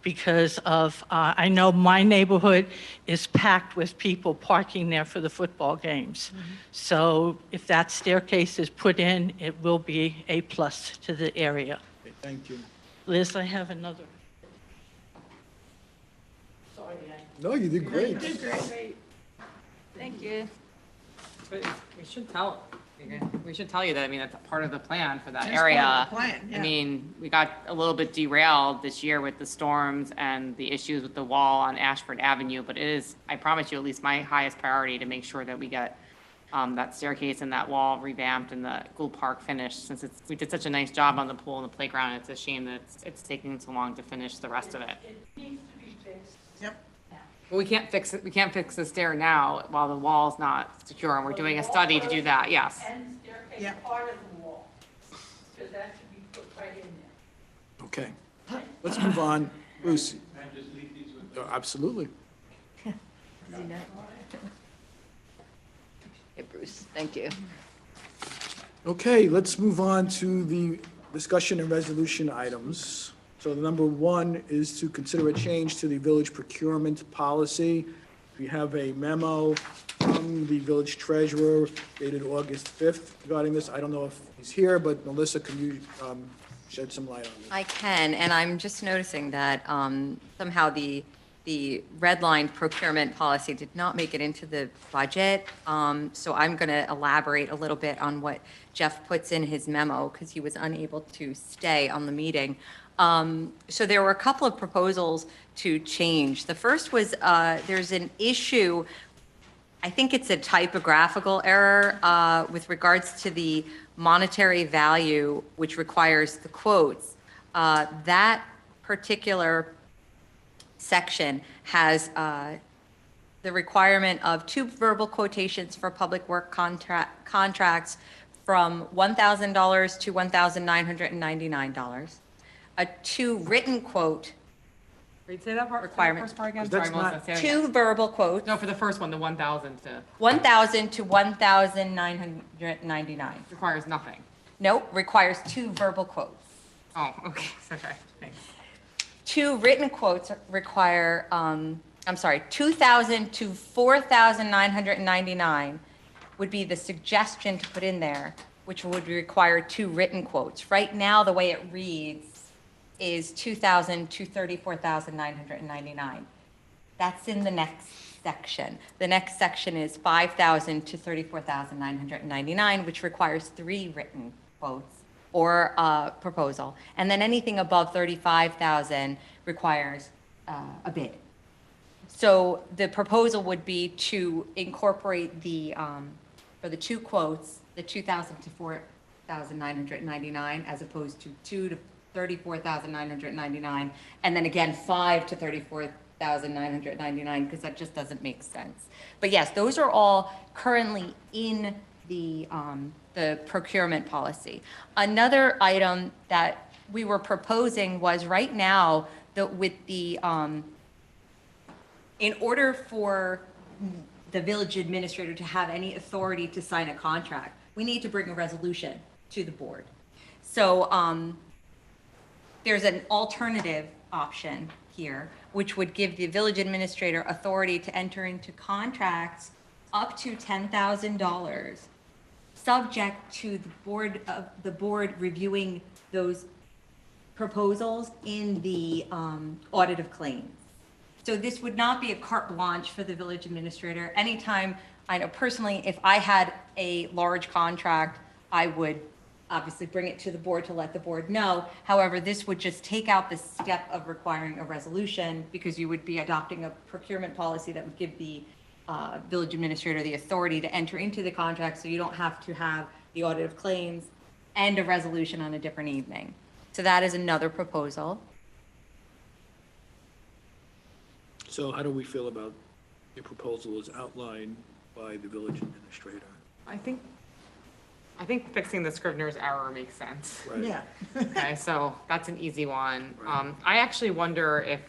Because I know my neighborhood is packed with people parking there for the football games. So if that staircase is put in, it will be a plus to the area. Okay, thank you. Liz, I have another. No, you did great. Thank you. But we should tell, we should tell you that, I mean, that's a part of the plan for that It's part of the area. plan, yeah. I mean, we got a little bit derailed this year with the storms and the issues with the wall on Ashford Avenue, but it is, I promise you, at least my highest priority to make sure that we get that staircase and that wall revamped and the Gould Park finished, since we did such a nice job on the pool and the playground. It's a shame that it's taking so long to finish the rest of it. Yep. Well, we can't fix it, we can't fix the stair now while the wall's not secure, and we're doing a study to do that, yes. And staircase Yeah. part of the wall, because that should be put right in there. Okay, let's move on. Bruce? Absolutely. Hey, Bruce, thank you. Okay, let's move on to the discussion and resolution items. So the number one is to consider a change to the village procurement policy. We have a memo from the village treasurer dated August 5th regarding this. I don't know if he's here, but Melissa, can you shed some light on this? I can, and I'm just noticing that somehow the redlined procurement policy did not make it into the budget. So I'm going to elaborate a little bit on what Jeff puts in his memo, because he was unable to stay on the meeting. So there were a couple of proposals to change. The first was there's an issue, I think it's a typographical error with regards to the monetary value, which requires the quotes. That particular section has the requirement of 2 verbal quotations for public work contracts from $1,000 to $1,999. A 2 written quote Wait, say that part, requirement. first part again? That's Sorry, Melissa, say it 2 again. verbal quotes, No, for the first one, the 1,000 to, 1,000 to 1,999. requires nothing. Nope, requires 2 verbal quotes. Oh, okay, okay, thanks. 2 written quotes require, 2,000 to 4,999 would be the suggestion to put in there, which would require 2 written quotes. Right now, the way it reads is 2,000 to 34,999. That's in the next section. The next section is 5,000 to 34,999, which requires 3 written quotes or a proposal. And then anything above 35,000 requires a bid. So the proposal would be to incorporate the, for the 2 quotes, the 2,000 to 4,999, as opposed to 2 to 34,999, and then again 5 to 34,999, because that just doesn't make sense. But yes, those are all currently in the procurement policy. Another item that we were proposing was right now with the in order for the village administrator to have any authority to sign a contract, we need to bring a resolution to the board. So there's an alternative option here, which would give the village administrator authority to enter into contracts up to $10,000, subject to the board reviewing those proposals in the audit of claims. So this would not be a carte blanche for the village administrator. Anytime, I know personally, if I had a large contract, I would obviously bring it to the board to let the board know. However, this would just take out the step of requiring a resolution, because you would be adopting a procurement policy that would give the village administrator the authority to enter into the contract, so you don't have to have the audit of claims and a resolution on a different evening. So that is another proposal. So how do we feel about the proposal as outlined by the village administrator? I think fixing the Scrivener's error makes sense. Right. Yeah. Okay, so that's an easy one. Right. I actually wonder if,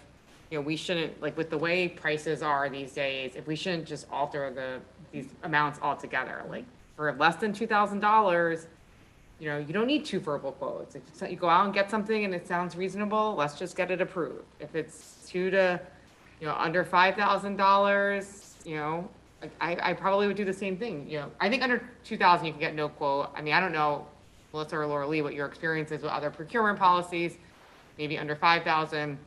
we shouldn't, like with the way prices are these days, if we shouldn't just alter these amounts altogether. Like for less than $2,000, you don't need 2 verbal quotes. If you go out and get something and it sounds reasonable, let's just get it approved. If it's 2 to, under $5,000, I probably would do the same thing. I think under 2,000 you can get no quote. I mean, I don't know, Melissa or Laura Lee, what your experience is with other procurement policies. Maybe under 5,000,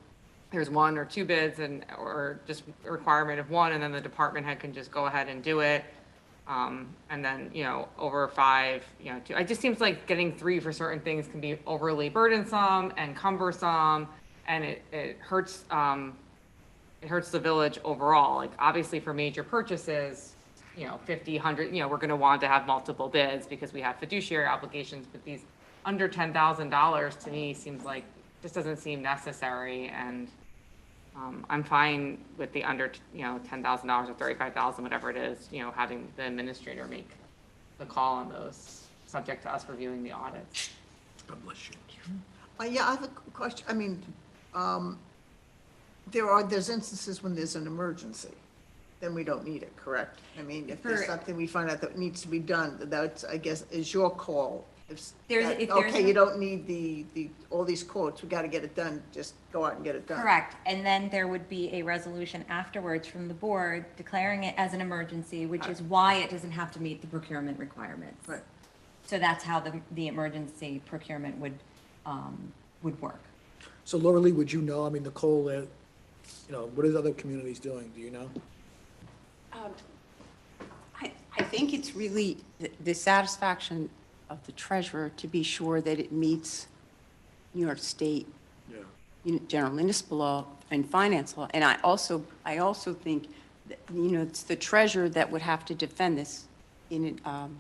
there's one or two bids or just a requirement of one, and then the department head can just go ahead and do it. And then, over 5, two. It just seems like getting 3 for certain things can be overly burdensome and cumbersome, and it hurts the village overall. Like, obviously for major purchases, 50, 100, we're gonna want to have multiple bids because we have fiduciary obligations, but these under $10,000 to me seems like, just doesn't seem necessary, and I'm fine with the under, $10,000 or $35,000, whatever it is, having the administrator make the call on those, subject to us reviewing the audits. God bless you. Yeah, I have a question. I mean, there's instances when there's an emergency, then we don't need it, correct? I mean, if there's something we find out that needs to be done, that's, I guess, is your call. If you don't need all these quotes, we got to get it done, just go out and get it done. Correct. And then there would be a resolution afterwards from the board declaring it as an emergency, which is why it doesn't have to meet the procurement requirements. Right. So that's how the emergency procurement would work. So Laura Lee, would you know, I mean, Nicole, what is other communities doing? Do you know? I think it's really the satisfaction of the treasurer to be sure that it meets New York State general municipal law and finance law. And I also think that, it's the treasurer that would have to defend this in an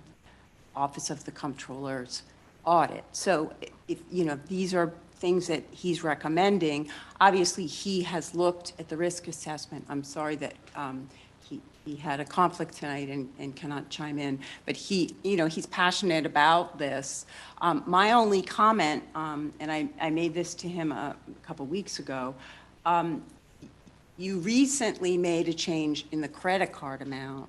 Office of the Comptroller's audit. So if, these are things that he's recommending, obviously he has looked at the risk assessment. I'm sorry that he had a conflict tonight and cannot chime in, but he's passionate about this. My only comment, and I made this to him a couple weeks ago, you recently made a change in the credit card amount,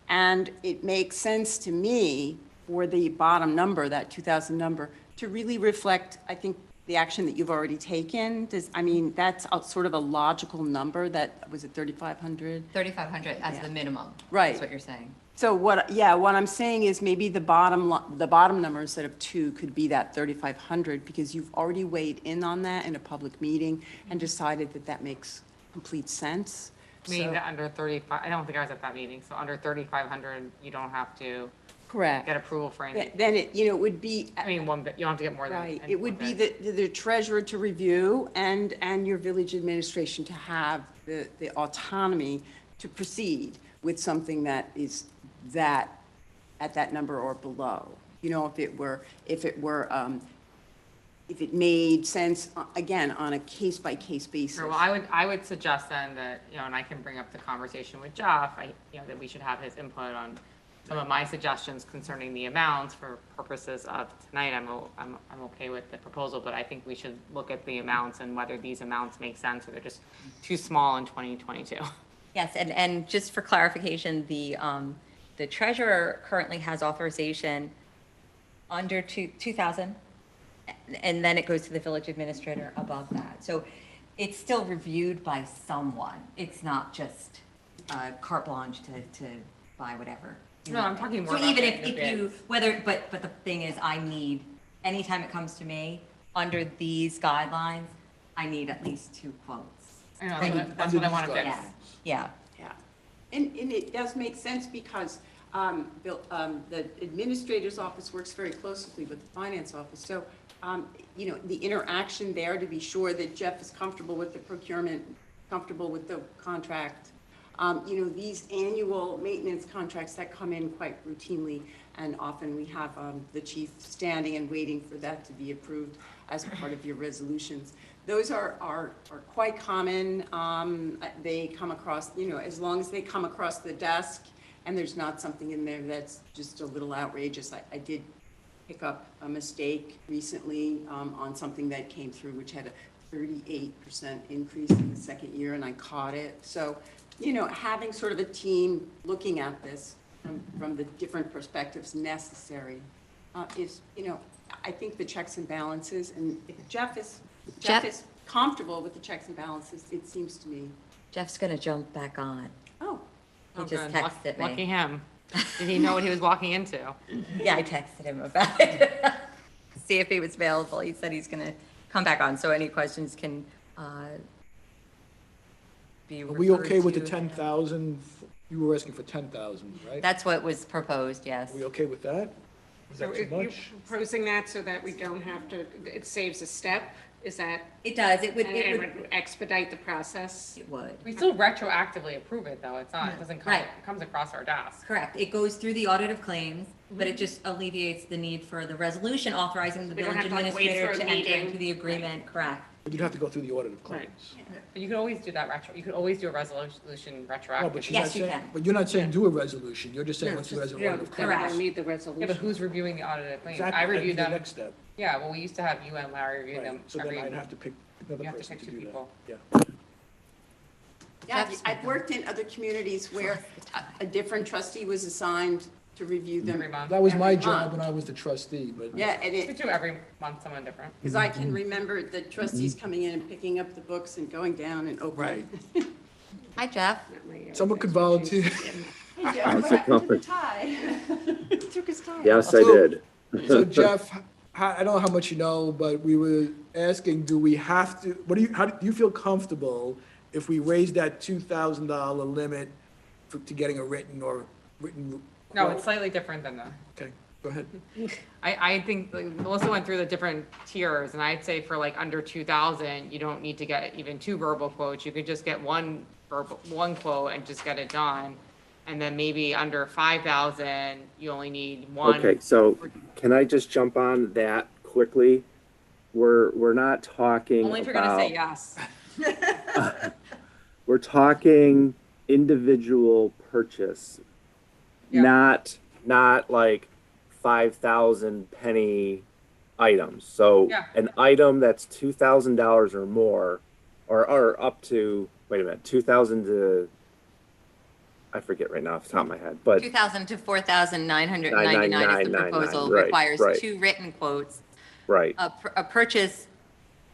and it makes sense to me for the bottom number, that 2,000 number, to really reflect, I think, the action that you've already taken. That's sort of a logical number. That was it, 3,500? 3,500 as the minimum. Right. That's what you're saying. So what I'm saying is maybe the bottom number instead of 2 could be that 3,500, because you've already weighed in on that in a public meeting and decided that makes complete sense. Meaning that under 35, I don't think I was at that meeting, so under 3,500, you don't have to Correct. get approval for anything. Then it would be. I mean, one bit, you don't have to get more than. Right, it would be the treasurer to review and your village administration to have the autonomy to proceed with something that is at that number or below. If it made sense, again, on a case-by-case basis. Sure, well, I would suggest then that, and I can bring up the conversation with Jeff, that we should have his input on some of my suggestions concerning the amounts for purposes of tonight. I'm okay with the proposal, but I think we should look at the amounts and whether these amounts make sense or they're just too small in 2022. Yes, and just for clarification, the treasurer currently has authorization under 2,000, and then it goes to the village administrator above that. So it's still reviewed by someone. It's not just carte blanche to buy whatever. No, I'm talking more So about even getting the if you, bids. but the thing is, I need, anytime it comes to me, under these guidelines, I need at least 2 quotes. I know, that's what I want to fix. Yeah. Yeah, and it does make sense because the administrator's office works very closely with the finance office. So, the interaction there to be sure that Jeff is comfortable with the procurement, comfortable with the contract. These annual maintenance contracts that come in quite routinely, and often we have the chief standing and waiting for that to be approved as part of your resolutions. Those are quite common. They come across, as long as they come across the desk and there's not something in there that's just a little outrageous. I did pick up a mistake recently on something that came through, which had a 38% increase in the second year, and I caught it. So, having sort of a team looking at this from the different perspectives necessary is, I think the checks and balances, and if Jeff is comfortable with the checks and balances, it seems to me. Jeff's gonna jump back on. Oh. He just good. texted me. Lucky him. Did he know what he was walking into? Yeah, I texted him about it. See if he was available. He said he's gonna come back on, so any questions can be Are referred we okay with the to. 10,000? You were asking for 10,000, right? That's what was proposed, yes. Are we okay with that? Is So that too you're much? proposing that so that we don't have to, it saves a step? Is that, It does, it would, and it it would, would expedite the process? it would. We still retroactively approve it, though. It's not, it doesn't come, Right. it comes across our desk. Correct. It goes through the audit of claims, but it just alleviates the need for the resolution authorizing the We don't village have to, like, wait administrator for a to enter meeting. into the agreement, correct? But you'd have to go through the audit of claims. But you could always do that you could always do a resolution No, retroactively. but Yes, you can. But you're not saying do a resolution, you're just saying let's do Yeah, audit of then claims. I Correct. need the Yeah, but resolution. who's reviewing the audited claims? Exactly, I that'd be review the them. next step. Yeah, well, we used to have you and Larry review Right. them So then every, I'd have to pick another you have to person pick to two do that. people. Yeah. Yeah, I've worked in other communities where a different trustee was assigned to review them. every month. That was my Every job month. when I was the trustee, but. Yeah, and We it, do every month someone different. because I can remember the trustees coming in and picking up the books and going down and opening. Hi, Jeff. Someone could volunteer. Hey, Jeff, what happened to the tie? He took his tie. Yes, I So- did. So Jeff, I don't know how much you know, but we were asking, do we have to, how do you feel comfortable if we raise that $2,000 limit to getting a written No, quote? it's slightly different than that. Okay, go ahead. I think like, Melissa went through the different tiers, and I'd say for like under 2,000, you don't need to get even two verbal quotes. You could just get one quote and just get it done. And then maybe under 5,000, you only need one. Okay, so can I just jump on that quickly? We're not talking Only if you're gonna say about, yes. we're talking individual purchase, Yeah. not like 5,000 penny items. So Yeah. an item that's $2,000 or more, or up to, wait a minute, 2,000 to, I forget right now off the top of my head, but 2,000 to 4,999 is the 999, proposal, right, requires right. 2 written quotes. right. A purchase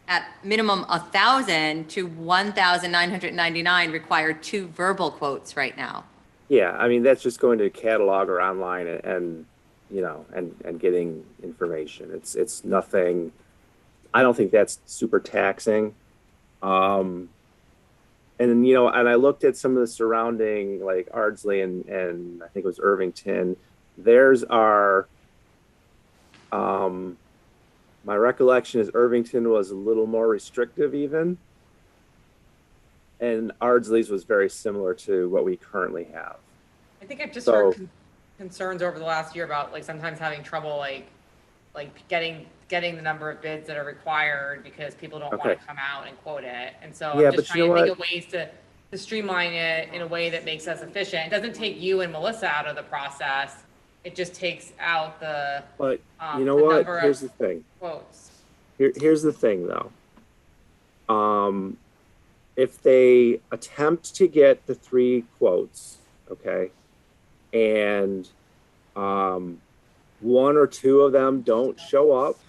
at minimum 1,000 to 1,999 require 2 verbal quotes right now. Yeah, I mean, that's just going to a catalog or online and you know, and getting information. It's nothing, I don't think that's super taxing. And, you know, and I looked at some of the surrounding, like Ardsley and I think it was Irvington. Theirs are, my recollection is Irvington was a little more restrictive even. And Ardsley's was very similar to what we currently have. I think I've just So- heard concerns over the last year about like sometimes having trouble like getting the number of bids that are required because people don't want to Okay. come out and quote it. And so Yeah, I'm just but you trying know to think of what? ways to streamline it in a way that makes us efficient. It doesn't take you and Melissa out of the process. It just takes out the But you know the what? number Here's of the thing. quotes. Here's the thing though. If they attempt to get the 3 quotes, okay, and 1 or 2 of them don't show up,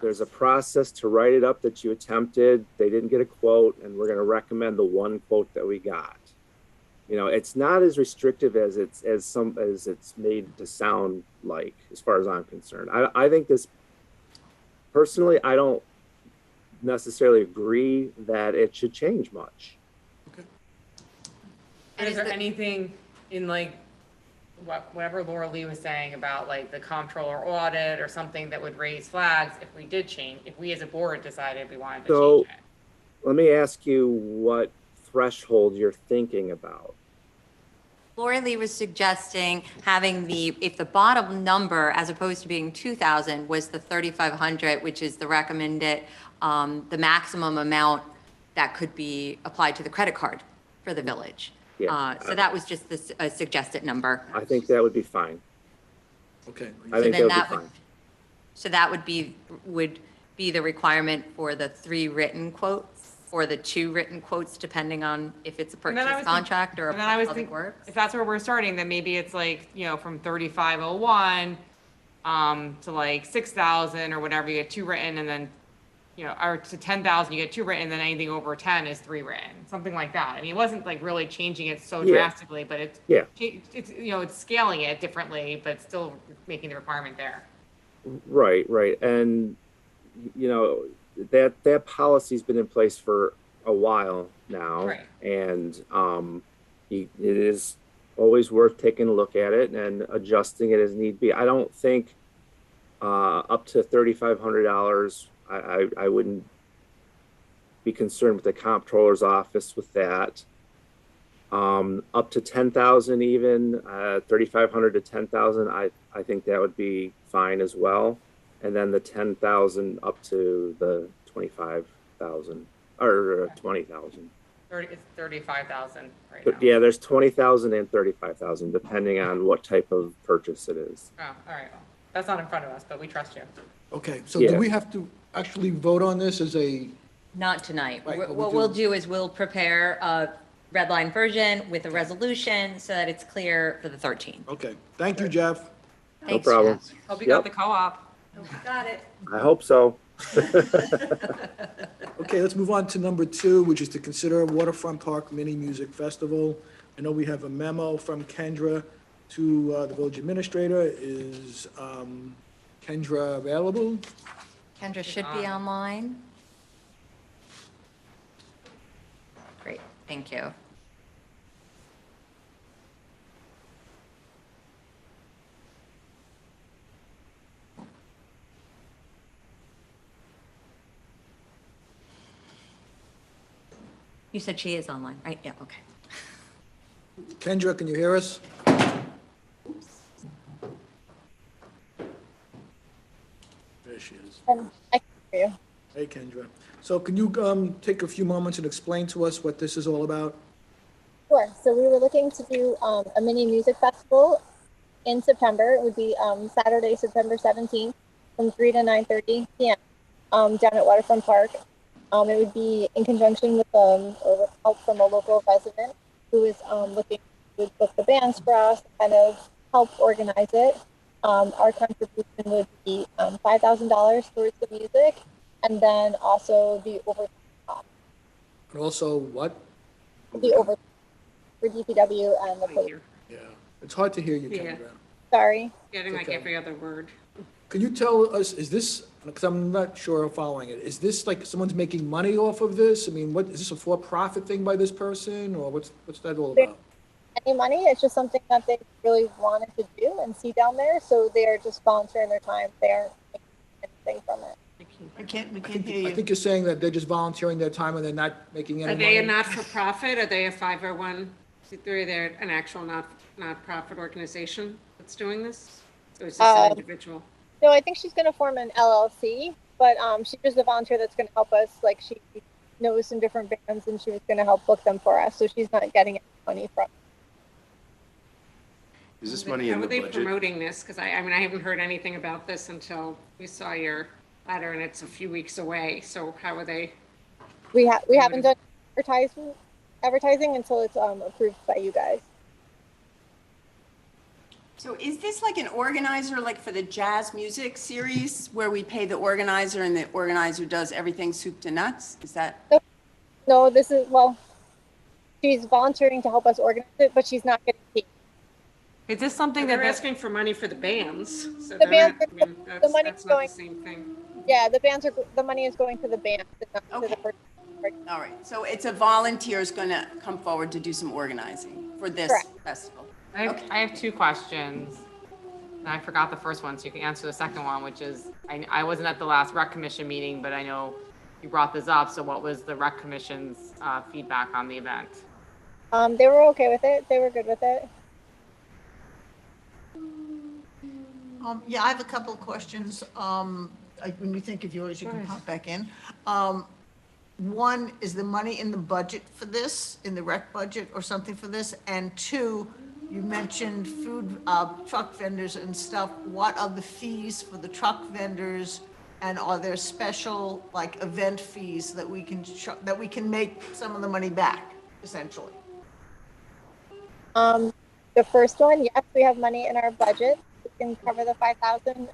there's a process to write it up that you attempted, they didn't get a quote, and we're going to recommend the 1 quote that we got. You know, it's not as restrictive as it's made to sound like, as far as I'm concerned. I think this, personally, I don't necessarily agree that it should change much. And is there anything in like whatever Laura Lee was saying about like the comptroller audit or something that would raise flags if we did change, if we as a board decided we wanted to So change it? let me ask you what threshold you're thinking about. Lori Lee was suggesting having if the bottom number, as opposed to being 2,000, was the 3,500, which is the recommended, the maximum amount that could be applied to the credit card for the village. Yeah. So that was just a suggested number. I think that would be fine. Okay. I think then that would be fine. So that would be the requirement for the 3 written quotes, or the 2 written quotes, depending on if it's a And then I purchase was contract or a And then I was public thinking, works. if that's where we're starting, then maybe it's like, you know, from 3,501 to like 6,000 or whatever, you get 2 written, and then, you know, or to 10,000, you get 2 written, and then anything over 10 is 3 written, something like that. I mean, it wasn't like really changing it so Yeah. drastically, but it's, Yeah. it's, you know, it's scaling it differently, but still making the requirement there. Right. And, you know, that policy's been in place for a while now. Right. And it is always worth taking a look at it and adjusting it as need be. I don't think up to $3,500, I wouldn't be concerned with the comptroller's office with that. Up to 10,000 even, 3,500 to 10,000, I think that would be fine as well. And then the 10,000 up to the 25,000 or 20,000. It's 35,000 right But now. yeah, there's 20,000 and 35,000 depending on what type of purchase it is. Oh, all right. Well, that's not in front of us, but we trust you. Okay, so Yeah. do we have to actually vote on this as a, Not tonight. Right, What what we'll we'll do- do is we'll prepare a red line version with a resolution so that it's clear for the 13th. okay, thank you, Jeff. No Thanks, problem. Jeff. Hope you got Yep. the co-op. Got it. I hope so. Okay, let's move on to number 2, which is to consider Waterfront Park Mini Music Festival. I know we have a memo from Kendra to the village administrator. Is Kendra available? Kendra should be online. Great, thank you. You said she is online, right? Yeah, okay. Kendra, can you hear us? There she is. I can hear you. Hey, Kendra. So can you take a few moments and explain to us what this is all about? Sure. So we were looking to do a mini music festival in September. It would be Saturday, September 17th from 3 to 9:30 p.m. Down at Waterfront Park. It would be in conjunction with or with help from a local resident who is looking to book the bands for us, kind of help organize it. Our contribution would be $5,000 towards the music, and then also the overtime cost. And also what? The overtime for DPW and the police. Yeah, it's hard to hear you, Yeah. Kendra. Sorry. Getting like Okay. every other word. Can you tell us, is this, because I'm not sure I'm following it, is this like someone's making money off of this? I mean, what, is this a for-profit thing by this person, or what's that all about? Any money, it's just something that they really wanted to do and see down there, so they're just volunteering their time. They aren't making anything from it. We can't I hear think you. you're saying that they're just volunteering their time and they're not making any Are money? they a not-for-profit? Are they a 501c3? They're an actual not-profit organization that's doing this? Or is this an individual? No, I think she's going to form an LLC, but she's just a volunteer that's going to help us. Like, she knows some different bands, and she was going to help book them for us, so she's not getting any money from it. Is this money How in are the they budget? promoting this? Because I mean, I haven't heard anything about this until we saw your letter, and it's a few weeks away. So how are they? We haven't done advertising until it's approved by you guys. So is this like an organizer, like for the jazz music series, where we pay the organizer and the organizer does everything soup to nuts? Is that? No, this is, well, she's volunteering to help us organize it, but she's not getting paid. Is this something They're that asking for money for the bands. So The they're bands not- I mean, the that's money's not the going- same thing. Yeah, the money is going to the band, and not to the person. All right, so it's a volunteer is going to come forward to do some organizing for this Correct. festival. I have two questions. And I forgot the first one, so you can answer the second one, which is, I wasn't at the last rec commission meeting, but I know you brought this up. So what was the rec commission's feedback on the event? They were okay with it. They were good with it. Yeah, I have a couple of questions. When you think of yours, you can pop back in. One, is the money in the budget for this, in the rec budget or something for this? And two, you mentioned food, truck vendors and stuff. What are the fees for the truck vendors? And are there special, like, event fees that we can make some of the money back, essentially? The first one, yes, we have money in our budget. We can cover the 5,000.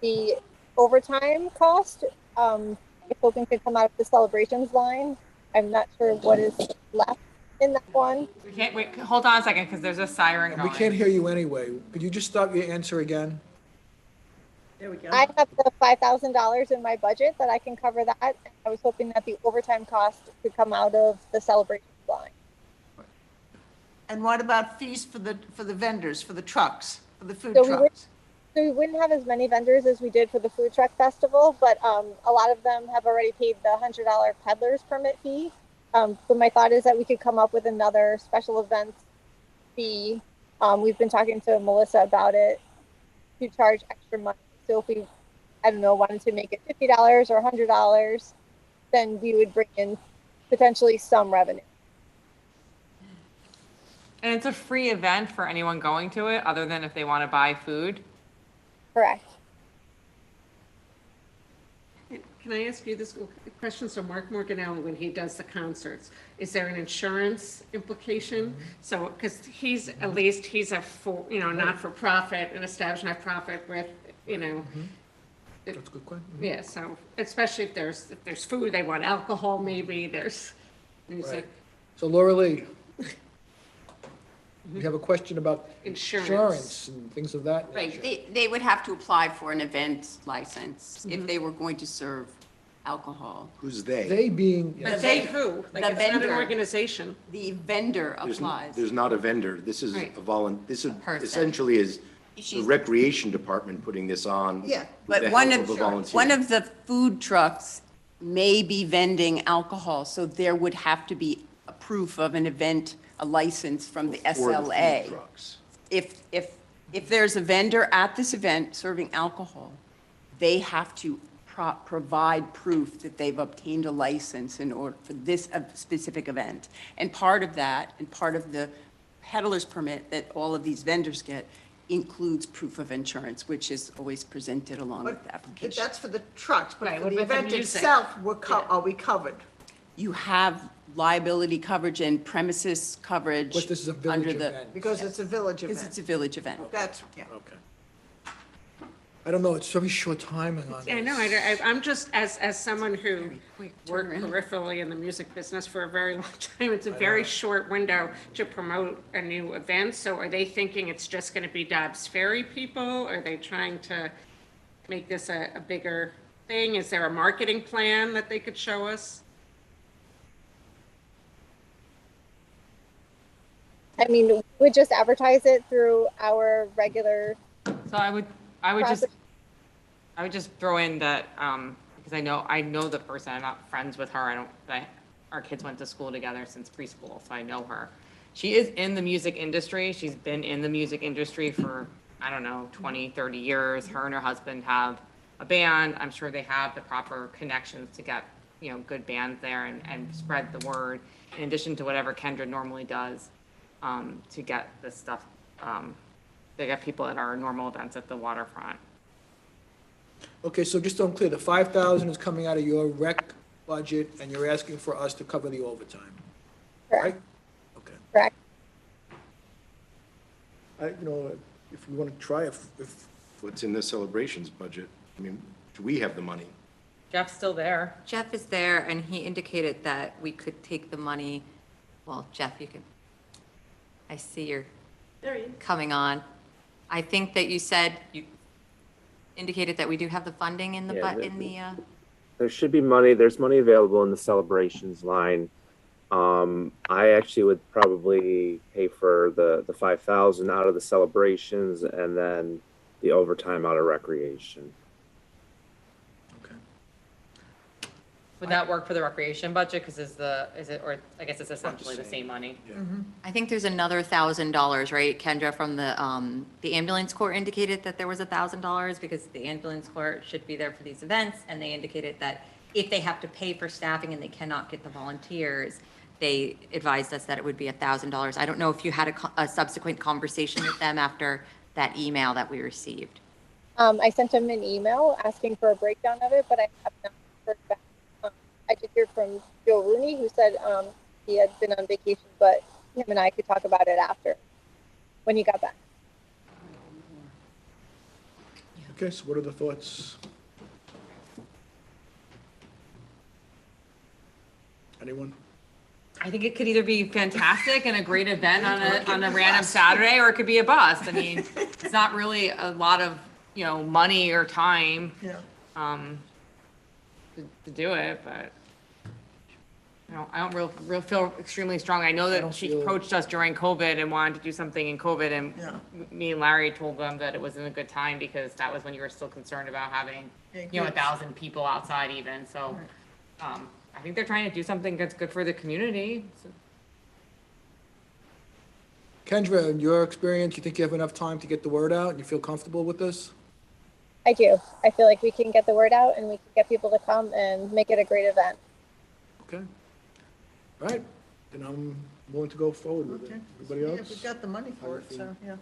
The overtime cost, we're hoping to come out of the celebrations line. I'm not sure what is left in that one. We can't, wait, hold on a second, because there's a siren And going. we can't hear you anyway. Could you just start your answer again? There we go. I have the $5,000 in my budget that I can cover that. And I was hoping that the overtime cost could come out of the celebration line. And what about fees for the vendors, for the trucks, for the food So trucks? we wouldn't have as many vendors as we did for the food truck festival, but a lot of them have already paid the $100 peddler's permit fee. But my thought is that we could come up with another special events fee. We've been talking to Melissa about it to charge extra money. So if we, I don't know, wanted to make it $50 or $100, then we would bring in potentially some revenue. And it's a free event for anyone going to it, other than if they want to buy food? Correct. Can I ask you this question? So Mark Morganelli, when he does the concerts, is there an insurance implication? So, because he's, at least he's a, not-for-profit, an established not-profit with, That's a good question. yeah, so especially if there's food, they want alcohol, maybe there's music. Right. So Laura Lee, we have a question about insurance and things of that nature. Right, they would have to apply for an event license if they were going to serve alcohol. Who's they? They being. But they who? Like, The it's not an vendor. organization. The vendor applies. There's not a vendor. This is Right. this is person. essentially is the She's- recreation department putting this on. Yeah, with But the one help of, a volunteer. one of the food trucks may be vending alcohol, so there would have to be a proof of an event, a license from the For the food SLA. trucks. If there's a vendor at this event serving alcohol, they have to provide proof that they've obtained a license in order for this specific event. And part of that, and part of the peddler's permit that all of these vendors get, includes proof of insurance, which is always presented along with the But application. that's for the trucks, but Right, for what the about the event music? itself, are we covered? You have liability coverage and premises coverage. But this is a village under the- event. Because it's a village Because it's event. a village event. That's, yeah. Okay. I don't know, it's very short timing on this. I know, I'm just, as someone who Turn worked around. peripherally in the music business for a very long time, it's a very short window to promote a new event. So are they thinking it's just going to be Dobbs Ferry people? Are they trying to make this a bigger thing? Is there a marketing plan that they could show us? I mean, we would just advertise it through our regular So I would process. just throw in that, because I know the person, I'm not friends with her, our kids went to school together since preschool, so I know her. She is in the music industry, she's been in the music industry for, 20, 30 years. Her and her husband have a band, I'm sure they have the proper connections to get, good bands there and spread the word, in addition to whatever Kendra normally does, to get this stuff, to get people at our normal events at the waterfront. Okay, so just so I'm clear, the 5,000 is coming out of your rec budget, and you're asking for us to cover the overtime, right? Correct. Okay. Correct. If you want to try, if What's in the celebrations budget? I mean, do we have the money? Jeff's still there. Jeff is there, and he indicated that we could take the money, well, Jeff, you can, I see you're coming on. I think that you said, you indicated that we do have the funding in the, Yeah, there should be money. There's money available in the celebrations line. I actually would probably pay for the 5,000 out of the celebrations and then the overtime out of recreation. Would that work for the recreation budget? Because or I guess it's essentially the same money. I think there's another $1,000, right? Kendra from the ambulance corps indicated that there was $1,000 because the ambulance corps should be there for these events. And they indicated that if they have to pay for staffing and they cannot get the volunteers, they advised us that it would be $1,000. I don't know if you had a subsequent conversation with them after that email that we received. I sent him an email asking for a breakdown of it, but I have not heard back. I did hear from Joe Rooney, who said he had been on vacation, but him and I could talk about it after, when he got back. Okay, so what are the thoughts? Anyone? I think it could either be fantastic and a great event on a random Saturday, or it could be a bust. I mean, it's not really a lot of, money or time, Yeah. to do it, but I don't real feel extremely strong. I know that she approached us during COVID and wanted to do something in COVID, and Yeah. me and Larry told them that it wasn't a good time because that was when you were still concerned about having, Yeah, 1,000 people outside even, so, I think they're trying to do something that's good for the community. So- Kendra, in your experience, you think you have enough time to get the word out and you feel comfortable with this? I do. I feel like we can get the word out and we can get people to come and make it a great event. Okay. All right, then I'm willing to go forward with it. Okay. Everybody Yeah, else? we've got the money for it, so, yeah.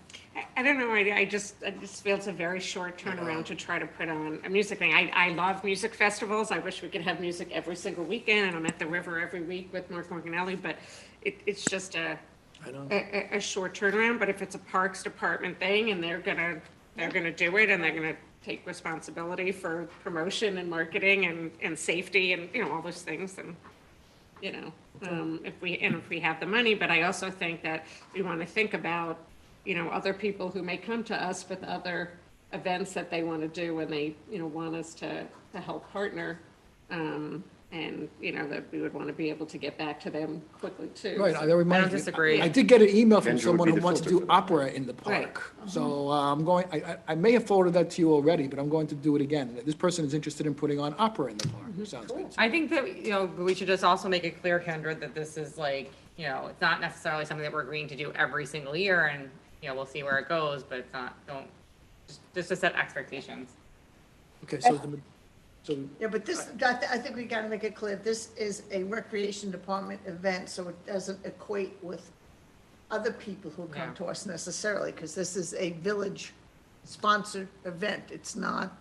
I don't know, I just feel it's a very short turnaround to try to put on a music thing. I love music festivals. I wish we could have music every single weekend, and I'm at the river every week with North Morganelli, but it's just a short turnaround. But if it's a Parks Department thing and they're gonna do it and they're gonna take responsibility for promotion and marketing and safety and, all those things, then, if we have the money. But I also think that we want to think about, other people who may come to us with other events that they want to do when they, want us to help partner. And, that we would want to be able to get back to them quickly too. Right, So- that reminds me. disagree. I did get an email from Kendra would someone be who the wants to filter do for that. opera in the park. So I may have forwarded that to you already, but I'm going to do it again. This person is interested in putting on opera in the park. Sounds good. I think that, we should just also make it clear, Kendra, that this is like, it's not necessarily something that we're agreeing to do every single year, and, we'll see where it goes, but it's not, just to set expectations. Okay, so Yeah, but this, I think we gotta make it clear, this is a recreation department event, so it doesn't equate with other people who come Yeah. to us necessarily, because this is a village-sponsored event. It's not,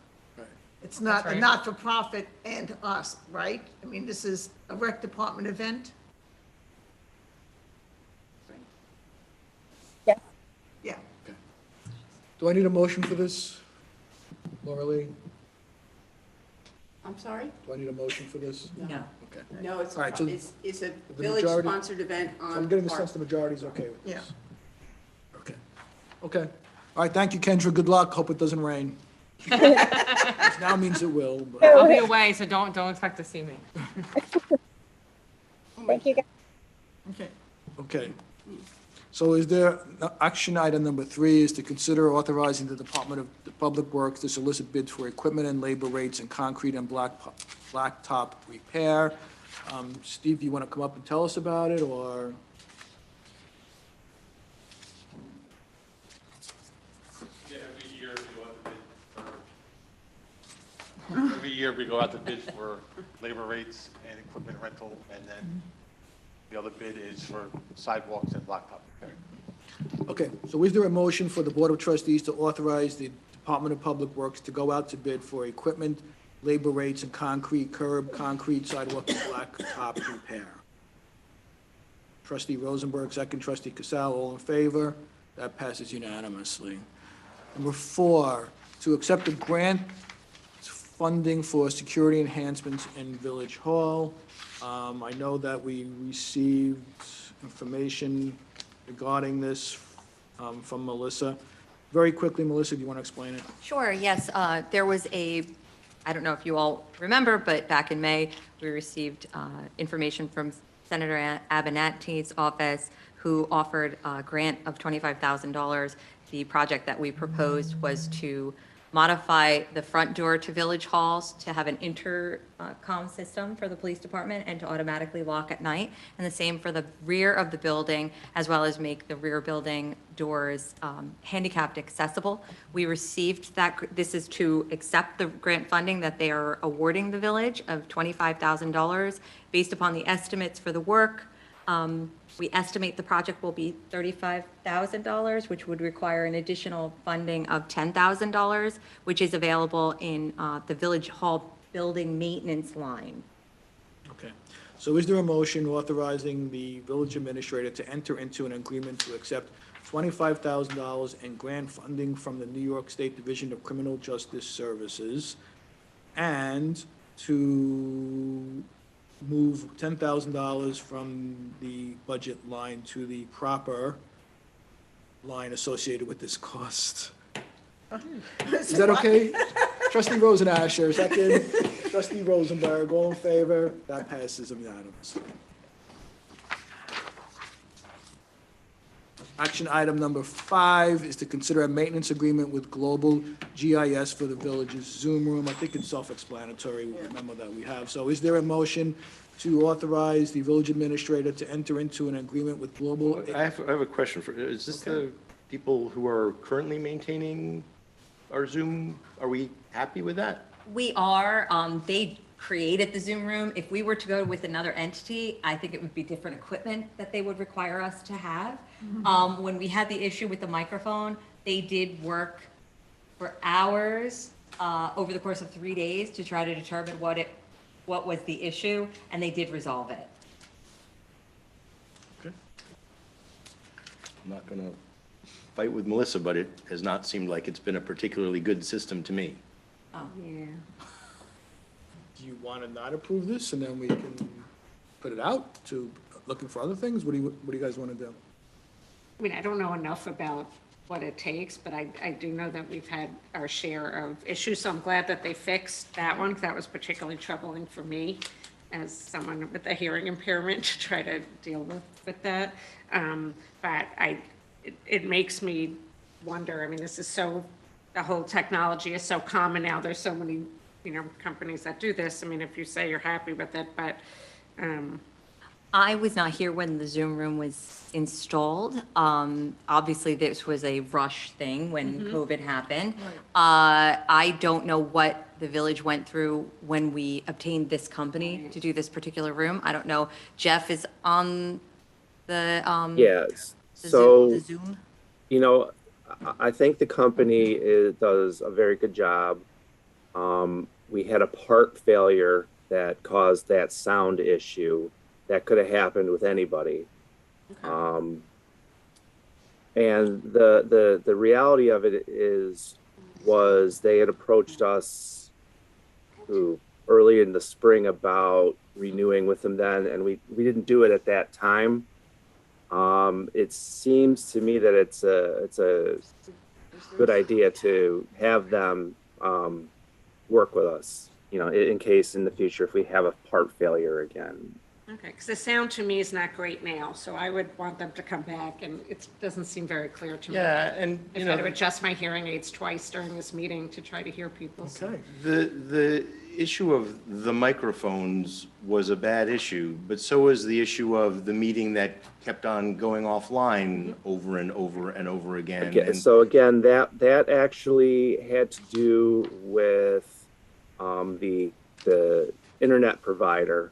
it's not That's a right. not-for-profit and us, right? I mean, this is a rec department event? Yes. Yeah. do I need a motion for this? Laura Lee, I'm sorry? do I need a motion for this? No. Okay. No, it's, All right, so it's a the village-sponsored event So on. I'm getting the Park. sense the majority is okay with Yeah. this. Okay. Okay. All right, thank you, Kendra. Good luck. Hope it doesn't rain. Which now means it will, but, I'll be away, so don't expect to see me. Thank you, guys. Okay. okay. So is there, action item number 3 is to consider authorizing the Department of Public Works to solicit bids for equipment and labor rates in concrete and blacktop repair. Steve, do you want to come up and tell us about it, or? Yeah, every year we go out to bid for labor rates and equipment rental, and then the other bid is for sidewalks and blacktop repair. Okay, so is there a motion for the Board of Trustees to authorize the Department of Public Works to go out to bid for equipment, labor rates, and concrete curb, concrete sidewalk, and blacktop repair? Trustee Rosenberg, second. Trustee Casal, all in favor? That passes unanimously. Number 4, to accept a grant funding for security enhancements in Village Hall. I know that we received information regarding this from Melissa. Very quickly, Melissa, do you want to explain it? Sure, yes. There was I don't know if you all remember, but back in May, we received information from Senator Abenanti's office, who offered a grant of $25,000. The project that we proposed was to modify the front door to Village Halls to have an intercom system for the police department and to automatically lock at night, and the same for the rear of the building, as well as make the rear building doors handicapped accessible. We received that, this is to accept the grant funding that they are awarding the village of $25,000 based upon the estimates for the work. We estimate the project will be $35,000, which would require an additional funding of $10,000, which is available in the Village Hall building maintenance line. Okay. So is there a motion authorizing the village administrator to enter into an agreement to accept $25,000 in grant funding from the New York State Division of Criminal Justice Services and to move $10,000 from the budget line to the proper line associated with this cost? Is that okay? Trustee Rosenasher, second. Trustee Rosenberg, all in favor? That passes unanimously. Action item number 5 is to consider a maintenance agreement with Global GIS for the village's Zoom room. I think it's self-explanatory, with the memo that we have. So is there a motion to authorize the village administrator to enter into an agreement with Global? I have a question for, is this the people who are currently maintaining our Zoom? Are we happy with that? We are, they created the Zoom room. If we were to go with another entity, I think it would be different equipment that they would require us to have. When we had the issue with the microphone, they did work for hours over the course of 3 days to try to determine what was the issue, and they did resolve it. I'm not going to fight with Melissa, but it has not seemed like it's been a particularly good system to me. Oh, yeah. Do you want to not approve this, and then we can put it out to looking for other things? What do you guys want to do? I mean, I don't know enough about what it takes, but I do know that we've had our share of issues, so I'm glad that they fixed that one, because that was particularly troubling for me as someone with a hearing impairment to try to deal with that. But it makes me wonder, I mean, this is so, the whole technology is so common now, there's so many, companies that do this. I mean, if you say you're happy with it, but, I was not here when the Zoom room was installed. Obviously, this was a rush thing when COVID happened. I don't know what the village went through when we obtained this company to do this particular room. I don't know. Jeff is on the, Yes. the Zoom. I think the company does a very good job. We had a part failure that caused that sound issue. That could have happened with anybody. And the reality of it was they had approached us early in the spring about renewing with them then, and we didn't do it at that time. It seems to me that it's a good idea to have them work with us, in case in the future if we have a part failure again. okay, because the sound to me is not great now, so I would want them to come back, and it doesn't seem very clear to me. Yeah, and, I've had to adjust my hearing aids twice during this meeting to try to hear people. Okay. The issue of the microphones was a bad issue, but so was the issue of the meeting that kept on going offline over and over and over again. And So again, that actually had to do with the internet provider.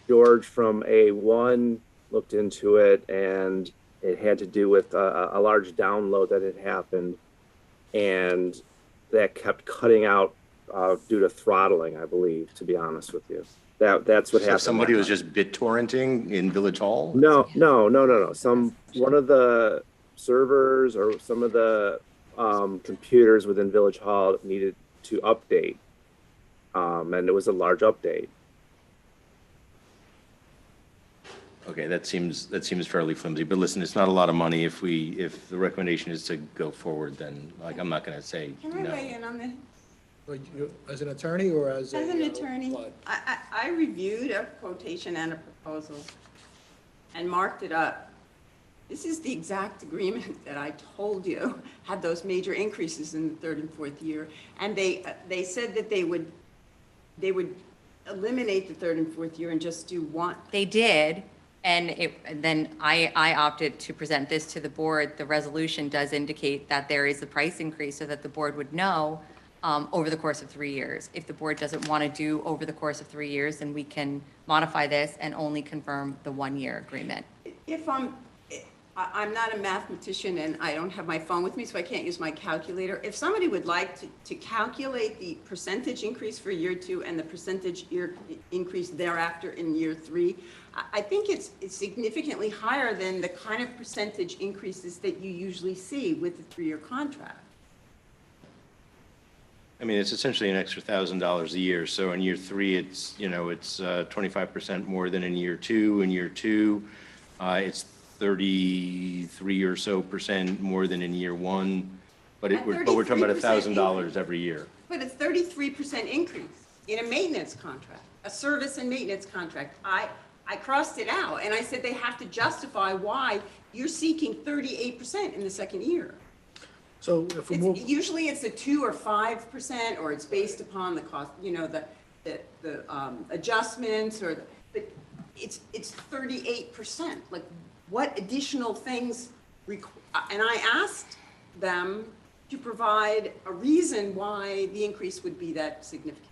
George from A1 looked into it, and it had to do with a large download that had happened, and that kept cutting out due to throttling, I believe, to be honest with you. That's what happened. Somebody was just BitTorrenting in Village Hall? No. One of the servers or some of the computers within Village Hall needed to update. And it was a large update. Okay, that seems fairly flimsy, but listen, it's not a lot of money. If the recommendation is to go forward, then I'm not gonna say Can I no. weigh in on this? As an attorney or as a? As an attorney, what? I reviewed a quotation and a proposal and marked it up. This is the exact agreement that I told you had those major increases in the third and fourth year. And they said that they would eliminate the third and fourth year and just do one. They did, and then I opted to present this to the board. The resolution does indicate that there is a price increase so that the board would know over the course of 3 years. If the board doesn't want to do over the course of 3 years, then we can modify this and only confirm the 1-year agreement. If I'm not a mathematician and I don't have my phone with me, so I can't use my calculator. If somebody would like to calculate the percentage increase for year 2 and the percentage increase thereafter in year 3, I think it's significantly higher than the kind of percentage increases that you usually see with the 3-year contract. I mean, it's essentially an extra $1,000 a year. So in year 3, it's 25% more than in year 2. In year 2, it's 33 or so % more than in year one, but At we're talking about 33% $1,000 every year. But it's 33% increase in a maintenance contract, a service and maintenance contract. I crossed it out, and I said they have to justify why you're seeking 38% in the second year. So if we move, Usually it's a 2 or 5%, or it's based upon the cost, you know, the adjustments, or, but it's 38%. Like, what additional things, and I asked them to provide a reason why the increase would be that significant.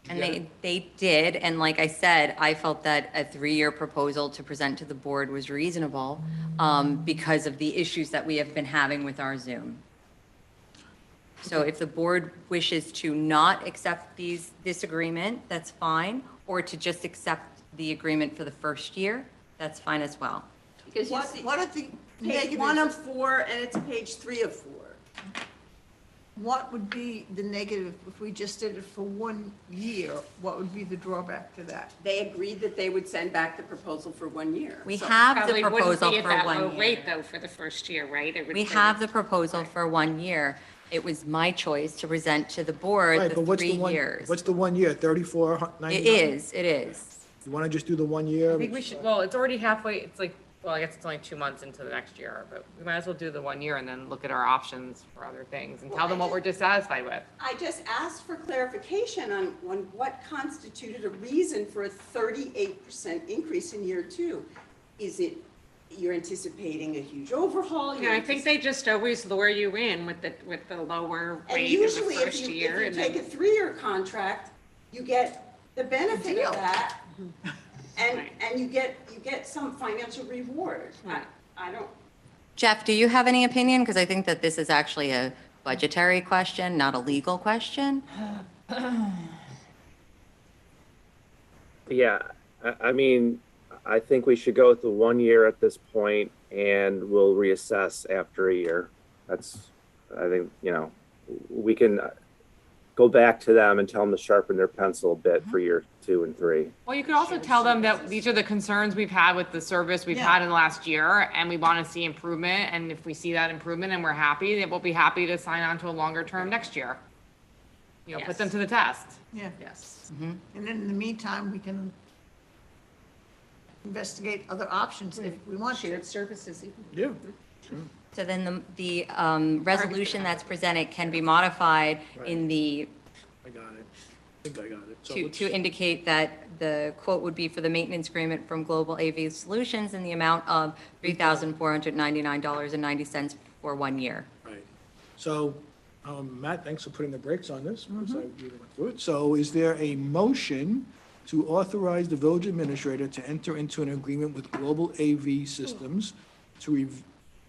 And they did, and like I said, I felt that a 3-year proposal to present to the board was reasonable because of the issues that we have been having with our Zoom. So if the board wishes to not accept this agreement, that's fine, or to just accept the agreement for the first year, that's fine as well. Because you see, What are the page 1 of negatives? 4, and it's page 3 of 4. What would be the negative if we just did it for 1 year? What would be the drawback to that? They agreed that they would send back the proposal for 1 year. We So- have the Probably wouldn't proposal be at for that 1 low year. rate, though, for the first year, right? It would We be- have the proposal for 1 year. It was my choice to present to the board right, the but what's 3 the one, years. what's the 1 year, 34.99? It is. You want to just do the 1 year? I think we should, well, it's already halfway, it's like, well, I guess it's only 2 months into the next year, but we might as well do the 1 year and then look at our options for other things and tell them what we're dissatisfied with. I just asked for clarification on what constituted a reason for a 38% increase in year 2. Is it, you're anticipating a huge overhaul? Yeah, I think they just always lure you in with the lower And rate in the usually, if first you year. and take a then 3-year contract, you get the benefit of that, and you get some financial reward. I don't, Jeff, do you have any opinion? Because I think that this is actually a budgetary question, not a legal question. Yeah, I mean, I think we should go with the 1 year at this point, and we'll reassess after a year. That's, I think, you know, we can go back to them and tell them to sharpen their pencil a bit for year 2 and 3. Well, you could also tell them that these are the concerns we've had with the service we've had in the last year, and we want to see improvement, and if we see that improvement and we're happy, then we'll be happy to sign on to a longer term next year. You know, put them to the test. Yeah. Yes. And then in the meantime, we can investigate other options if we want to. shared services. Yeah. So then the resolution that's presented can be modified in the, I got it. I think I got it. So to indicate that the quote would be for the maintenance agreement from Global AV Solutions in the amount of $3,499.90 for 1 year. Right. So, Matt, thanks for putting the brakes on this, because I really went through it. So is there a motion to authorize the village administrator to enter into an agreement with Global AV Systems to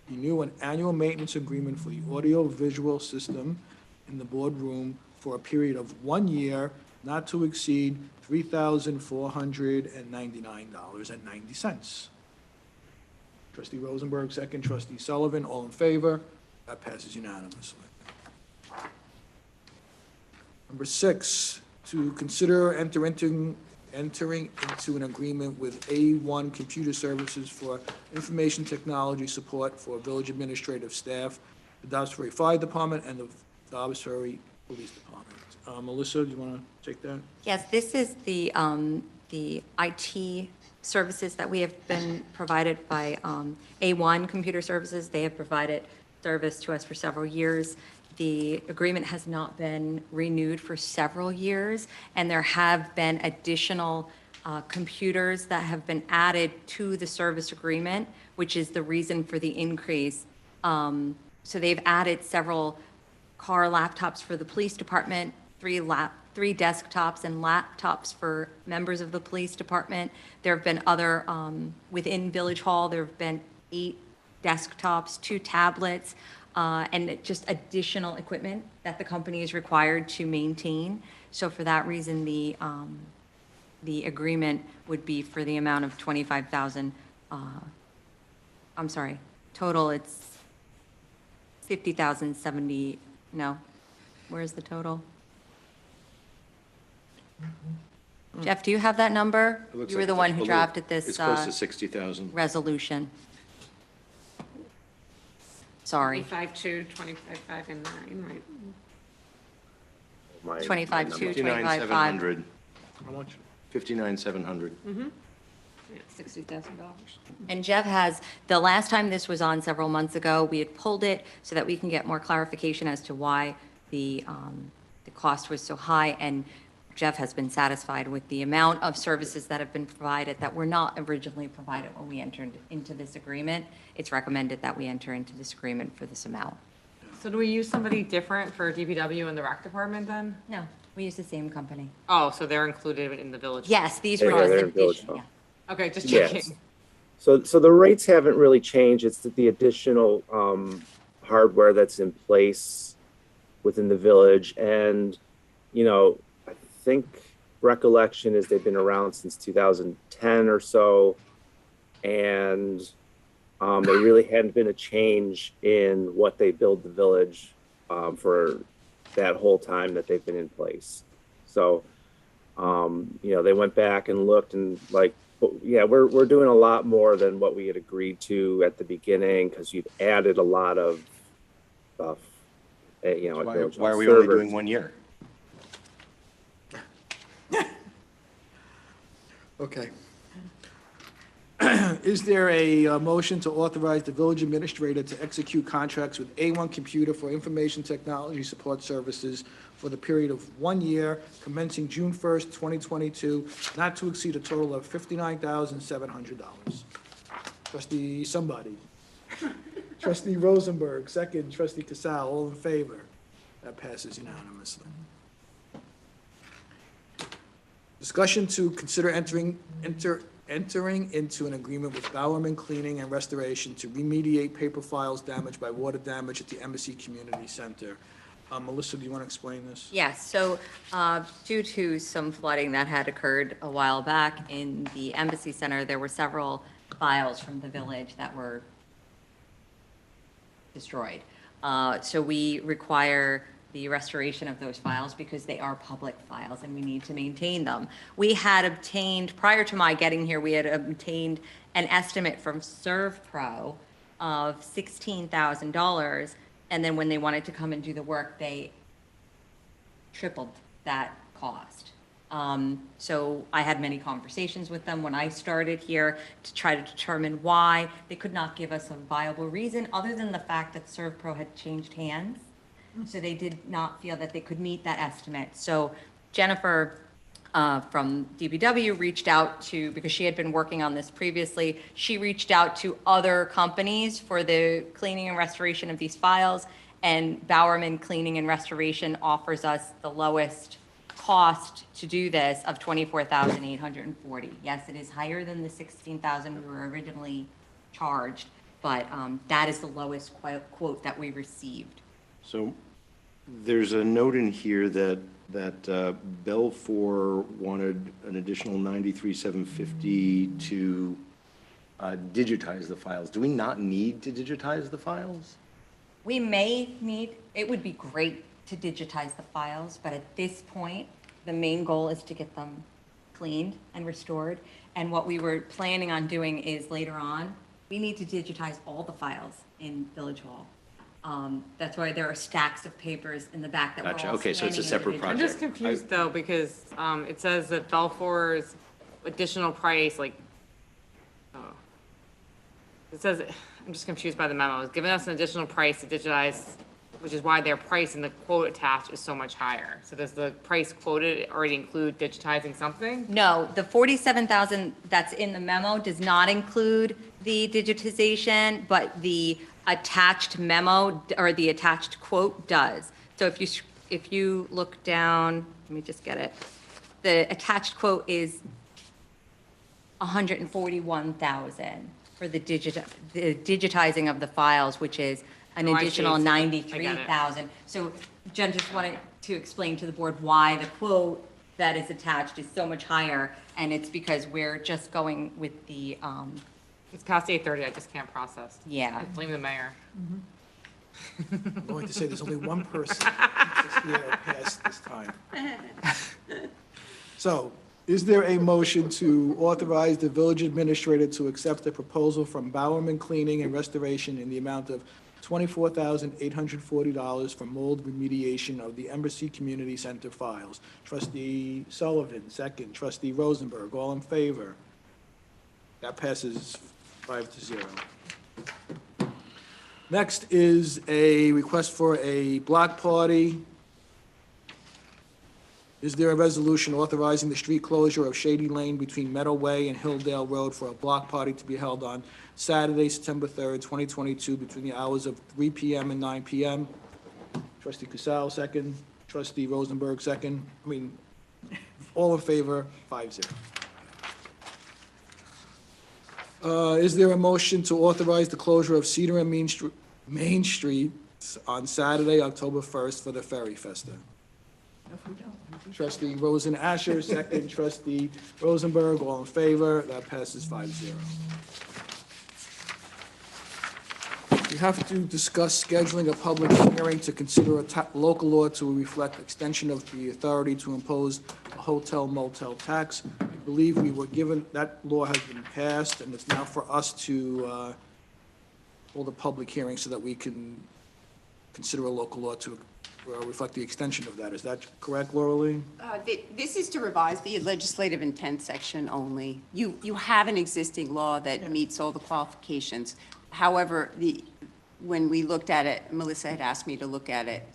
renew an annual maintenance agreement for the audio-visual system in the boardroom for a period of 1 year, not to exceed $3,499.90? Trustee Rosenberg, second. Trustee Sullivan, all in favor? That passes unanimously. Number 6, to consider entering into an agreement with A1 Computer Services for information technology support for village administrative staff, the Dobbs Ferry Fire Department, and the Dobbs Ferry Police Department. Melissa, do you want to take that? Yes, this is the IT services that we have been provided by A1 Computer Services. They have provided service to us for several years. The agreement has not been renewed for several years, and there have been additional computers that have been added to the service agreement, which is the reason for the increase. So they've added several car laptops for the police department, 3 desktops and laptops for members of the police department. There have been other, within Village Hall, there have been 8 desktops, 2 tablets, and just additional equipment that the company is required to maintain. So for that reason, the agreement would be for the amount of $25,000. I'm sorry, total it's $50,070, no, where's the total? Jeff, do you have that number? It looks You were like the it's one a who little- drafted It's this close to 60,000. resolution. Sorry. 25.2, 25.5, and 9, right? My- 25,200, 59,700. How much? 59,700. Mm-hmm. Yeah, $60,000. And Jeff has, the last time this was on several months ago, we had pulled it so that we can get more clarification as to why the cost was so high. And Jeff has been satisfied with the amount of services that have been provided that were not originally provided when we entered into this agreement. It's recommended that we enter into this agreement for this amount. So do we use somebody different for DPW in the rec department then? No, we use the same company. Oh, so they're included in the village? Yes, these Yeah, were just they're in Village addition, Hall. yeah. Okay, just Yes. checking. So the rates haven't really changed. It's the additional hardware that's in place within the village. And, you know, I think recollection is they've been around since 2010 or so. And there really hadn't been a change in what they build the village for that whole time that they've been in place. So, you know, they went back and looked and like, yeah, we're doing a lot more than what we had agreed to at the beginning because you've added a lot of stuff. You know, at Village Why Hall. are we only Servers. doing 1 year? Okay. Is there a motion to authorize the village administrator to execute contracts with A1 Computer for information technology support services for the period of 1 year commencing June 1st, 2022, not to exceed a total of $59,700? Trustee somebody. Trustee Rosenberg, second. Trustee Casal, all in favor? That passes unanimously. Discussion to consider entering into an agreement with Bowerman Cleaning and Restoration to remediate paper files damaged by water damage at the Embassy Community Center. Melissa, do you want to explain this? Yes, so due to some flooding that had occurred a while back in the Embassy Center, there were several files from the village that were destroyed. So we require the restoration of those files because they are public files and we need to maintain them. We had obtained, prior to my getting here, we had obtained an estimate from ServPro of $16,000. And then when they wanted to come and do the work, they tripled that cost. So I had many conversations with them when I started here to try to determine why. They could not give us a viable reason other than the fact that ServPro had changed hands. So they did not feel that they could meet that estimate. So Jennifer from DPW reached out to, because she had been working on this previously, she reached out to other companies for the cleaning and restoration of these files. And Bowerman Cleaning and Restoration offers us the lowest cost to do this of $24,840. Yes, it is higher than the $16,000 we were originally charged, but that is the lowest quote that we received. So there's a note in here that Belfour wanted an additional $93,750 to digitize the files. Do we not need to digitize the files? We may need, it would be great to digitize the files, but at this point, the main goal is to get them cleaned and restored. And what we were planning on doing is later on, we need to digitize all the files in Village Hall. That's why there are stacks of papers in the back that we're Gotcha. all Okay, so it's a scanning separate individually. I'm just confused though, because it says that Belfour's additional price, like, it says, I'm just confused by the memo. It's giving us an additional price to digitize, which is why their price in the quote attached is so much higher. So does the price quoted already include digitizing something? No, the 47,000 that's in the memo does not include the digitization, but the attached memo or the attached quote does. So if you look down, let me just get it. The attached quote is 141,000 for the digitizing of the files, which is an Oh, I see. additional I get it. 93,000. So Jen just wanted to explain to the board why the quote that is attached is so much higher, and it's because we're just going with the, It's past 8:30, I just can't process. yeah. I blame the mayor. I'm going to say there's only one person that's here past this time. So, Is there a motion to authorize the village administrator to accept a proposal from Bowerman Cleaning and Restoration in the amount of $24,840 for mold remediation of the Embassy Community Center files? Trustee Sullivan, second. Trustee Rosenberg, all in favor? That passes 5-0. Next is a request for a block party. Is there a resolution authorizing the street closure of Shady Lane between Meadow Way and Hilldale Road for a block party to be held on Saturday, September 3rd, 2022, between the hours of 3 p.m. and 9 p.m.? Trustee Casal, second. Trustee Rosenberg, second. All in favor, 5-0. Is there a motion to authorize the closure of Cedar and Main Street on Saturday, October 1st for the Ferry Festa? Trustee Rosen Asher, second. Trustee Rosenberg, all in favor. That passes 5-0. We have to discuss scheduling a public hearing to consider a local law to reflect extension of the authority to impose a hotel motel tax. I believe we were given, that law has been passed, and it's now for us to hold a public hearing so that we can consider a local law to reflect the extension of that. Is that correct, Laura Lee? This is to revise the legislative intent section only. You have an existing law that meets all the qualifications. However, when we looked at it, Melissa had asked me to look at it,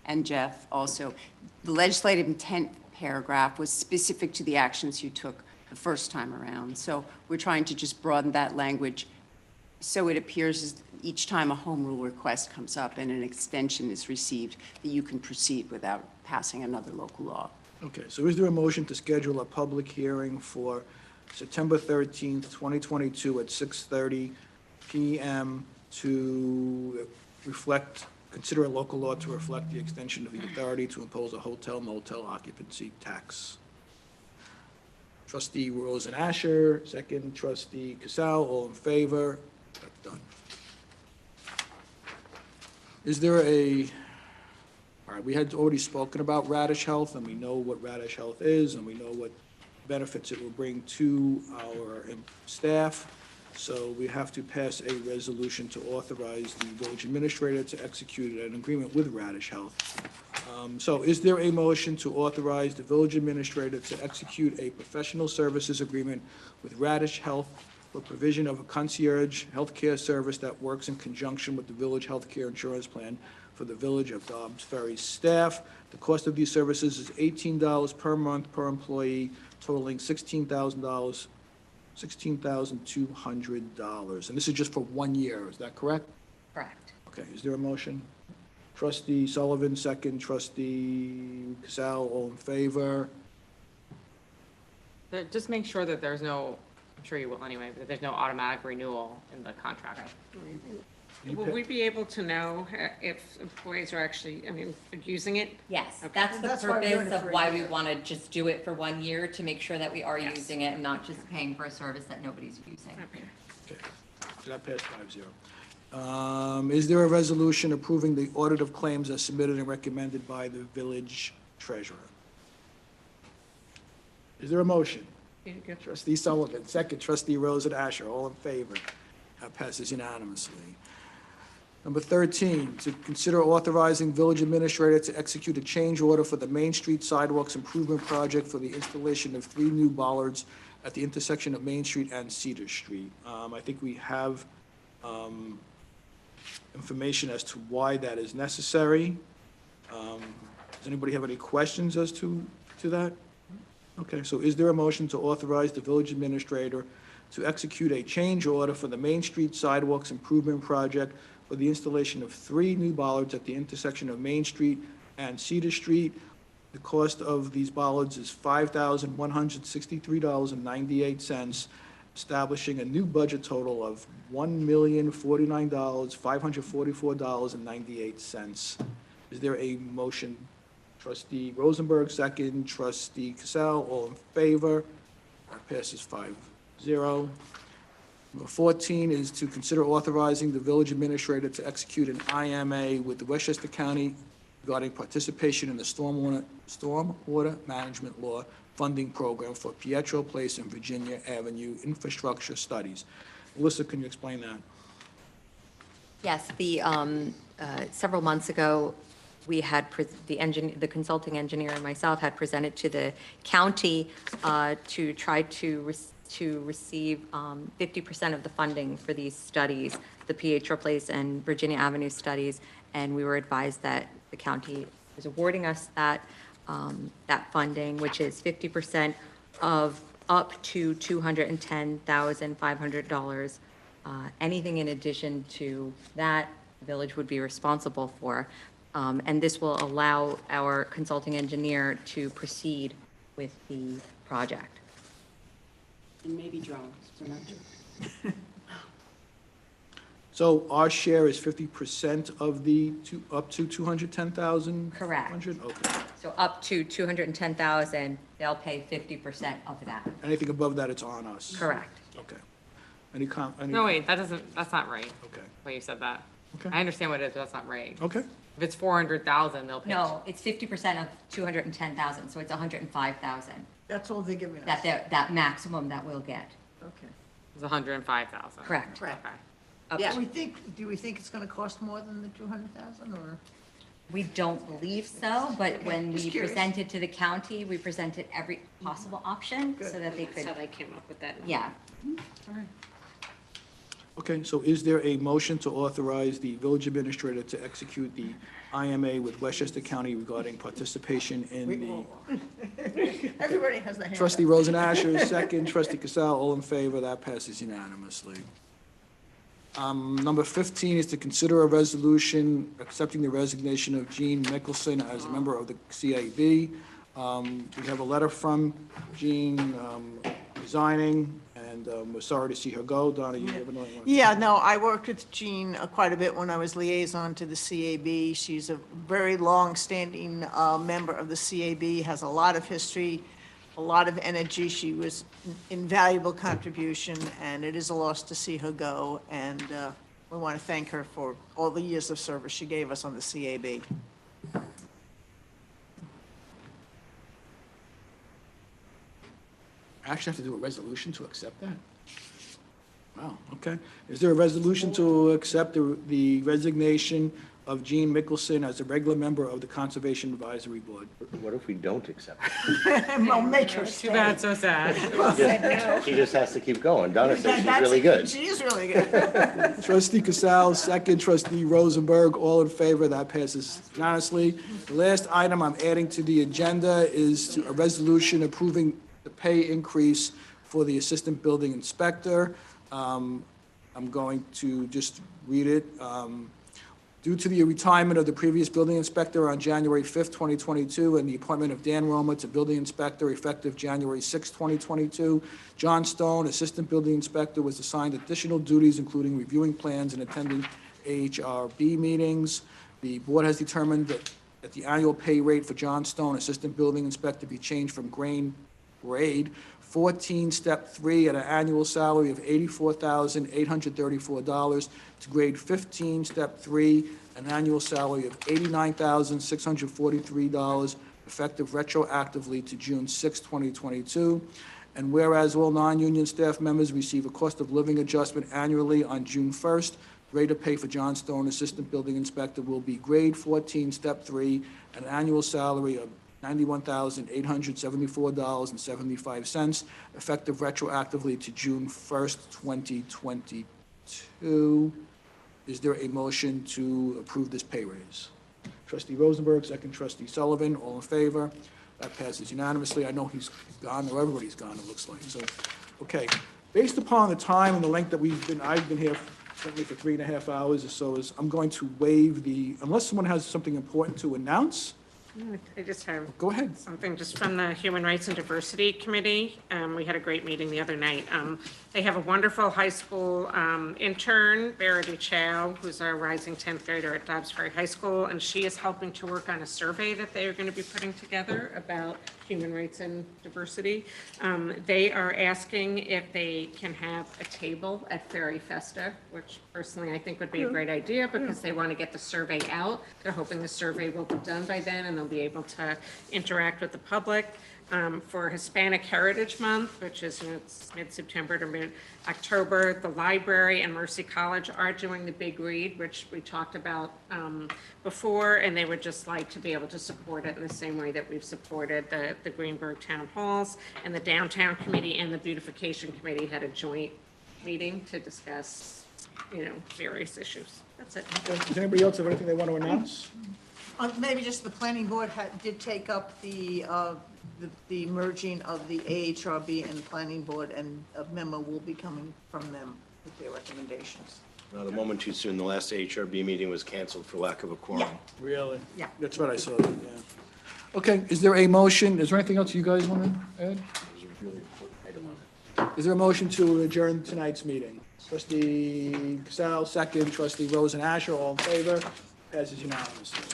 and Jeff also, the legislative intent paragraph was specific to the actions you took the first time around. So we're trying to just broaden that language so it appears as each time a home rule request comes up and an extension is received, that you can proceed without passing another local law. Okay, so is there a motion to schedule a public hearing for September 13th, 2022 at 6:30 p.m. to consider a local law to reflect the extension of the authority to impose a hotel motel occupancy tax? Trustee Rosen Asher, second. Trustee Casal, all in favor? That's done. Is there all right, we had already spoken about Radish Health, and we know what Radish Health is, and we know what benefits it will bring to our staff. So we have to pass a resolution to authorize the village administrator to execute an agreement with Radish Health. So is there a motion to authorize the village administrator to execute a professional services agreement with Radish Health for provision of a concierge healthcare service that works in conjunction with the village healthcare insurance plan for the village of Dobbs Ferry staff? The cost of these services is $18 per month per employee, totaling $16,200. And this is just for 1 year, is that correct? Correct. Okay, is there a motion? Trustee Sullivan, second. Trustee Casal, all in favor? Just make sure that there's no, I'm sure you will anyway, but there's no automatic renewal in the contract. Will we be able to know if employees are actually, using it? Yes, Okay. that's the That's why we're doing purpose it of for a why we year. want to just do it for 1 year, to make sure that we are Yes. using it and not just paying for a service that nobody's using. Okay. Okay, so that passed 5-0. Is there a resolution approving the audit of claims as submitted and recommended by the village treasurer? Is there a motion? Trustee Sullivan, second. Trustee Rosen Asher, all in favor? That passes unanimously. Number 13, to consider authorizing village administrator to execute a change order for the Main Street Sidewalks Improvement Project for the installation of 3 new bollards at the intersection of Main Street and Cedar Street. I think we have information as to why that is necessary. Does anybody have any questions as to that? Okay, so is there a motion to authorize the village administrator to execute a change order for the Main Street Sidewalks Improvement Project for the installation of 3 new bollards at the intersection of Main Street and Cedar Street? The cost of these bollards is $5,163.98, establishing a new budget total of $1,049,544.98. Is there a motion? Trustee Rosenberg, second. Trustee Casal, all in favor? That passes 5-0. Number 14 is to consider authorizing the village administrator to execute an IMA with the Westchester County regarding participation in the stormwater management law funding program for Pietro Place and Virginia Avenue infrastructure studies. Melissa, can you explain that? Yes, several months ago, we had, the consulting engineer and myself had presented to the county to try to receive 50% of the funding for these studies, the Pietro Place and Virginia Avenue studies, and we were advised that the county was awarding us that funding, which is 50% of up to $210,500. Anything in addition to that, the village would be responsible for. And this will allow our consulting engineer to proceed with the project. And maybe drones, so not So our share is 50% of the up to 210,000? Correct. Okay. So up to 210,000, they'll pay 50% of that. Anything above that, it's on us? Correct. Okay. Any No, wait, that's not right. Okay. The way you said that. Okay. I understand what it is, but that's not right. Okay. If it's 400,000, they'll pay. No, it's 50% of 210,000, so it's 105,000. That's all they're giving us. That maximum that we'll get. Okay. It's 105,000. Correct. Okay. Up Yeah. to- Do we think it's gonna cost more than the 200,000 or? We don't believe so, but when Just we curious. presented to the county, we presented every possible option so that they That's could, how they came up with that. yeah. Okay, so is there a motion to authorize the village administrator to execute the IMA with Westchester County regarding participation in the... Everybody has their hand up. Trustee Rosen-Asher, second. Trustee Casal, all in favor. That passes unanimously. Number 15 is to consider a resolution accepting the resignation of Jean Nicholson as a member of the CAB. We have a letter from Jean resigning, and we're sorry to see her go. Donna, you have another one? Yeah, no, I worked with Jean quite a bit when I was liaison to the CAB. She's a very long-standing member of the CAB, has a lot of history, a lot of energy. She was an invaluable contribution, and it is a loss to see her go. And we want to thank her for all the years of service she gave us on the CAB. I actually have to do a resolution to accept that? Wow, okay. Is there a resolution to accept the resignation of Jean Mickelson as a regular member of the Conservation Advisory Board? What if we don't accept it? Well, make her Too stay. bad, so sad. She just has to keep going. Donna says she's really good. She is really good. Trustee Casal, second. Trustee Rosenberg, all in favor. That passes unanimously. The last item I'm adding to the agenda is a resolution approving the pay increase for the Assistant Building Inspector. I'm going to just read it. Due to the retirement of the previous building inspector on January 5th, 2022, and the appointment of Dan Roma to building inspector effective January 6th, 2022, John Stone, assistant building inspector, was assigned additional duties, including reviewing plans and attending AHRB meetings. The board has determined that the annual pay rate for John Stone, assistant building inspector, be changed from grade 14, step 3, at an annual salary of $84,834 to grade 15, step 3, an annual salary of $89,643, effective retroactively to June 6, 2022. And whereas all non-union staff members receive a cost of living adjustment annually on June 1st, rate of pay for John Stone, assistant building inspector, will be grade 14, step 3, an annual salary of $91,874.75, effective retroactively to June 1st, 2022. Is there a motion to approve this pay raise? Trustee Rosenberg, second. Trustee Sullivan, all in favor? That passes unanimously. I know he's gone, or everybody's gone, it looks like. So, okay. Based upon the time and the length that I've been here certainly for 3.5 hours or so, I'm going to waive unless someone has something important to announce. I just have. Go ahead. Something just from the Human Rights and Diversity Committee. We had a great meeting the other night. They have a wonderful high school intern, Verity Chow, who's our rising 10th grader at Dobbs Ferry High School, and she is helping to work on a survey that they are going to be putting together about Human Rights and Diversity. They are asking if they can have a table at Ferry Festa, which personally I think would be a great idea because they want to get the survey out. They're hoping the survey will be done by then and they'll be able to interact with the public. For Hispanic Heritage Month, which is it's mid-September to mid-October, the library and Mercy College are doing the Big Read, which we talked about before, and they would just like to be able to support it in the same way that we've supported the Greenberg Town Halls. And the Downtown Committee and the Beautification Committee had a joint meeting to discuss, various issues. That's it. Does anybody else have anything they want to announce? Maybe just the planning board did take up the merging of the AHRB and planning board, and a memo will be coming from them with their recommendations. Not a moment too soon. The last HRB meeting was canceled for lack of a quorum. Really? Yeah. That's what I saw, yeah. Okay, is there a motion, is there anything else you guys want to add? Is there a motion to adjourn tonight's meeting? Trustee Casal, second. Trustee Rose and Asher, all in favor? Passes unanimously.